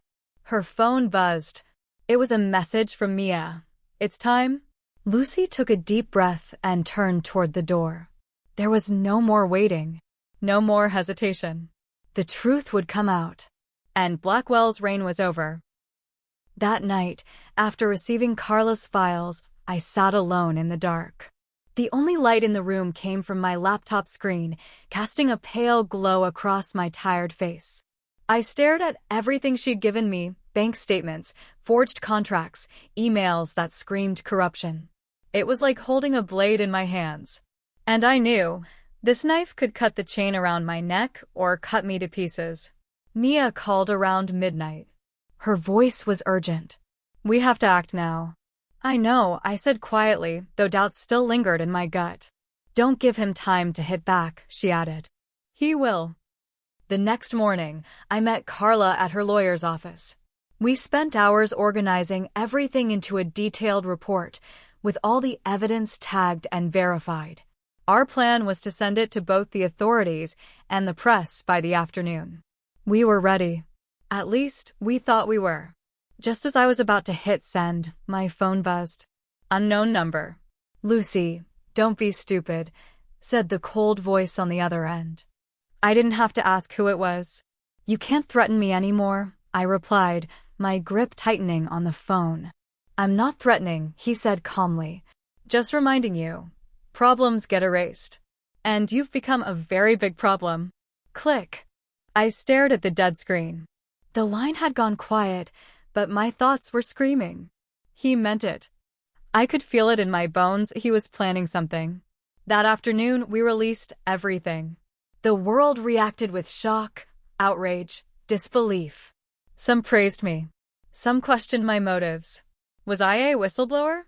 Her phone buzzed. It was a message from Mia. "It's time." Lucy took a deep breath and turned toward the door. There was no more waiting. No more hesitation. The truth would come out. And Blackwell's reign was over. That night, after receiving Carla's files, I sat alone in the dark. The only light in the room came from my laptop screen, casting a pale glow across my tired face. I stared at everything she'd given me: bank statements, forged contracts, emails that screamed corruption. It was like holding a blade in my hands. And I knew, this knife could cut the chain around my neck or cut me to pieces. Mia called around midnight. Her voice was urgent. "We have to act now." "I know," I said quietly, though doubts still lingered in my gut. "Don't give him time to hit back," she added. "He will." The next morning, I met Carla at her lawyer's office. We spent hours organizing everything into a detailed report, with all the evidence tagged and verified. Our plan was to send it to both the authorities and the press by the afternoon. We were ready. At least, we thought we were. Just as I was about to hit send, my phone buzzed. Unknown number. "Lucy, don't be stupid," said the cold voice on the other end. I didn't have to ask who it was. "You can't threaten me anymore," I replied, my grip tightening on the phone. "I'm not threatening," he said calmly. "Just reminding you. Problems get erased. And you've become a very big problem." Click. I stared at the dead screen. The line had gone quiet, but my thoughts were screaming. He meant it. I could feel it in my bones. He was planning something. That afternoon, we released everything. The world reacted with shock, outrage, disbelief. Some praised me. Some questioned my motives. Was I a whistleblower?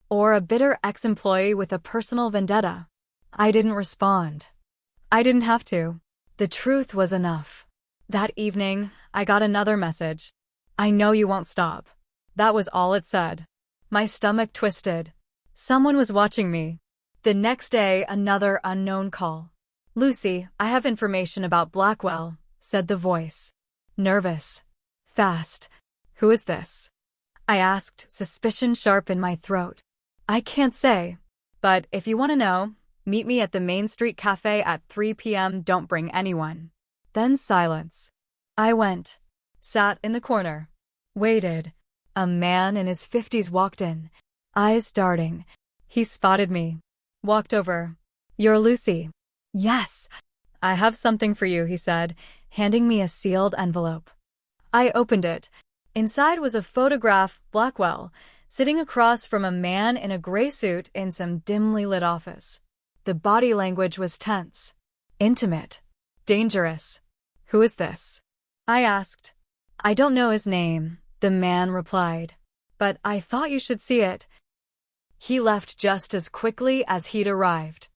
Or a bitter ex-employee with a personal vendetta? I didn't respond. I didn't have to. The truth was enough. That evening, I got another message. "I know you won't stop." That was all it said. My stomach twisted. Someone was watching me. The next day, another unknown call. "Lucy, I have information about Blackwell," said the voice. Nervous. Fast. "Who is this?" I asked, suspicion sharp in my throat. "I can't say. But if you want to know, meet me at the Main Street Cafe at 3 p.m. Don't bring anyone." Then silence. I went. Sat in the corner. Waited. A man in his 50s walked in. Eyes darting. He spotted me. Walked over. "You're Lucy." "Yes." "I have something for you," he said, handing me a sealed envelope. I opened it. Inside was a photograph, Blackwell, sitting across from a man in a gray suit in some dimly lit office. The body language was tense. Intimate. Dangerous. "Who is this?" I asked. "I don't know his name," the man replied. "But I thought you should see it." He left just as quickly as he'd arrived.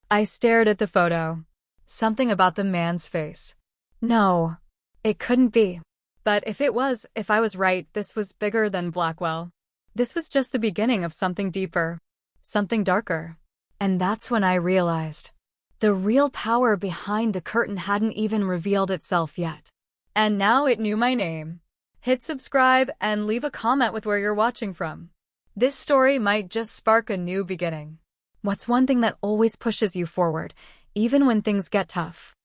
I stared at the photo. Something about the man's face. No, it couldn't be. But if I was right, this was bigger than Blackwell. This was just the beginning of something deeper. Something darker. And that's when I realized. The real power behind the curtain hadn't even revealed itself yet. And now it knew my name. Hit subscribe and leave a comment with where you're watching from. This story might just spark a new beginning. What's one thing that always pushes you forward, even when things get tough?